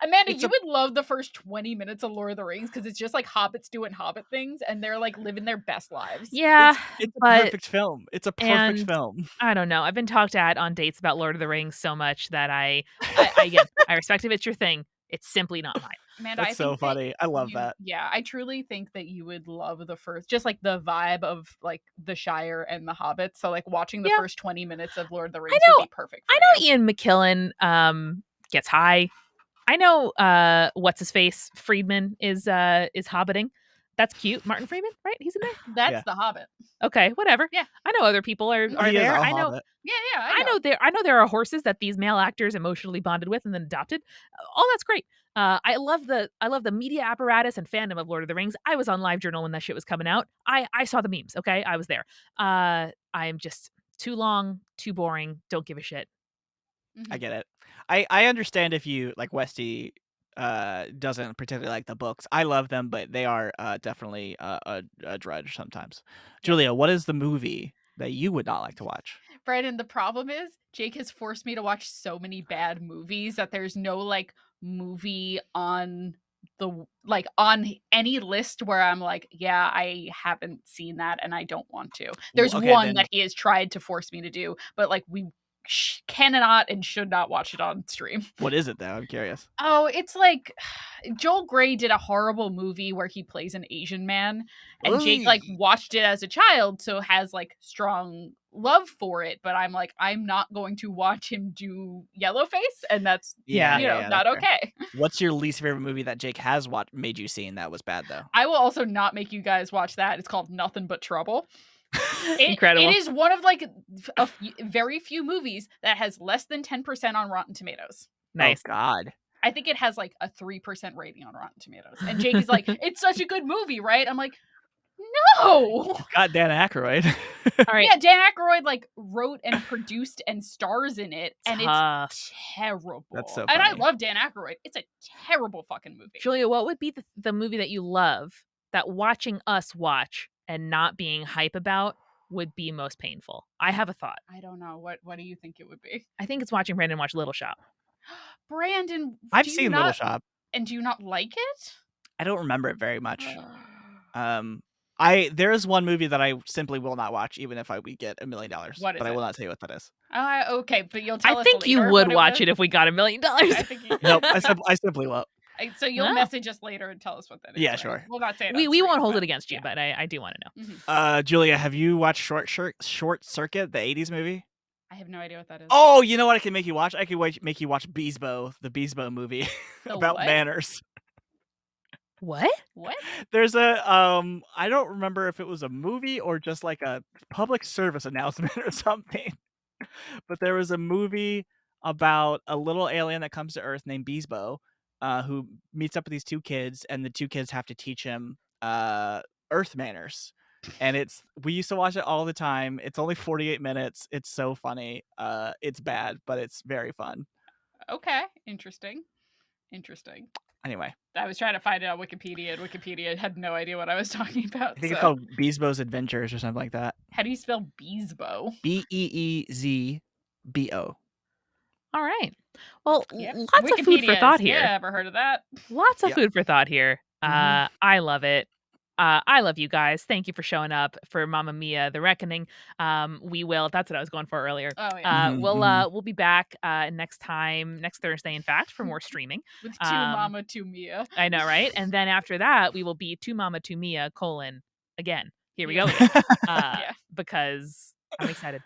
Amanda, it's you would love the first 20 minutes of Lord of the Rings because it's just like hobbits doing hobbit things and they're like living their best lives. Yeah, it's a but perfect film. It's a perfect film. I don't know. I've been talked at on dates about Lord of the Rings so much that I again, I respect if it's your thing. It's simply not mine. Amanda, That's so funny. I love that. Yeah, I truly think that you would love the first, just like the vibe of like the Shire and the Hobbits. So like watching the first 20 minutes of Lord of the Rings would be perfect. I know Ian McKellen gets high. I know what's his face Friedman is hobbiting. That's cute. Martin Freeman, right? He's in there? That's Yeah. The Hobbit. Okay, whatever. Yeah. I know other people are He is there. a I know hobbit. Yeah, I know. I know there are horses that these male actors emotionally bonded with and then adopted. All that's great. I love the media apparatus and fandom of Lord of the Rings. I was on LiveJournal when that shit was coming out. I saw the memes. Okay, I was there. I am just too long, too boring. Don't give a shit. I get it. I understand if you like Westy doesn't particularly like the books. I love them, but they are definitely a drudge sometimes. Yeah. Julia, what is the movie that you would not like to watch? Brandon, the problem is Jake has forced me to watch so many bad movies that there's no like movie on on any list where I'm like, yeah, I haven't seen that and I don't want to. There's Okay, one then that he has tried to force me to do, but like we cannot and should not watch it on stream. what is it though? I'm curious. Oh, it's like Joel Grey did a horrible movie where he plays an Asian man, and Jake like Ooh. watched it as a child, so has like strong love for it. But I'm like, I'm not going to watch him do Yellowface, and that's Yeah. not That's fair. okay. What's your least favorite movie that Jake has made you see and that was bad though? I will also not make you guys watch that. It's called Nothing But Trouble. Incredible. It is one of like very few movies that has less than 10% on Rotten Tomatoes. Nice. Oh God. I think it has like a 3% rating on Rotten Tomatoes. And Jake is like, it's such a good movie, right? I'm like, no. Got Dan Aykroyd. All right. Yeah, Dan Aykroyd like wrote and produced and stars in it, and Tough. it's terrible. That's so And I funny. love Dan Aykroyd. It's a terrible fucking movie. Julia, what would be the movie that you love that watching us watch and not being hype about would be most painful? I have a thought. I don't know. What do you think it would be? I think it's watching Brandon watch Little Shop. Brandon, I've do you seen Little not Shop. and do you not like it? I don't remember it very much. There is one movie that I simply will not watch, even if we get $1 million. What is but I it? will not tell you what that is. Okay, but you'll tell I us think you later would what watch was? it if we got $1 million. I think you Nope, I simply won't. So you'll No. message us later and tell us what that is. Yeah, right? sure. We'll not say it. We on won't stream, hold but it against you, yeah. but I do want to know. Julia, have you watched Short Circuit, the 80s movie? I have no idea what that is. Oh, you know what I can make you watch? I can make you watch Beesbo, the Beesbo movie The about what? manners. What? What? There's a I don't remember if it was a movie or just like a public service announcement or something. But there was a movie about a little alien that comes to Earth named Beesbo, who meets up with these two kids, and the two kids have to teach him Earth manners. And we used to watch it all the time. It's only 48 minutes. It's so funny. It's bad, but it's very fun. Okay. Interesting. Anyway, I was trying to find it on Wikipedia, and Wikipedia had no idea what I was talking about. I think it's called Beesbo's Adventures or something like that. How do you spell Beesbo? Beezbo. All right. Well, Yep. lots of food for Wikipedia thought is- here. Yeah, ever heard of that? Lots of Yeah. food for thought here. Mhm. I love it. I love you guys. Thank you for showing up for Mamma Mia: The Reckoning. We will. That's what I was going for earlier. Oh yeah. We'll be back next Thursday, in fact, for more streaming. With two Mama, two Mia. I know, right? And then after that, we will be two Mama, two Mia, again. Here we go Yeah. again. Yeah. Because I'm excited.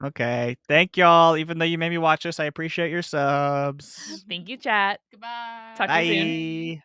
Okay. Thank y'all. Even though you made me watch this, I appreciate your subs. Thank you, chat. Goodbye. Talk to you soon. Bye.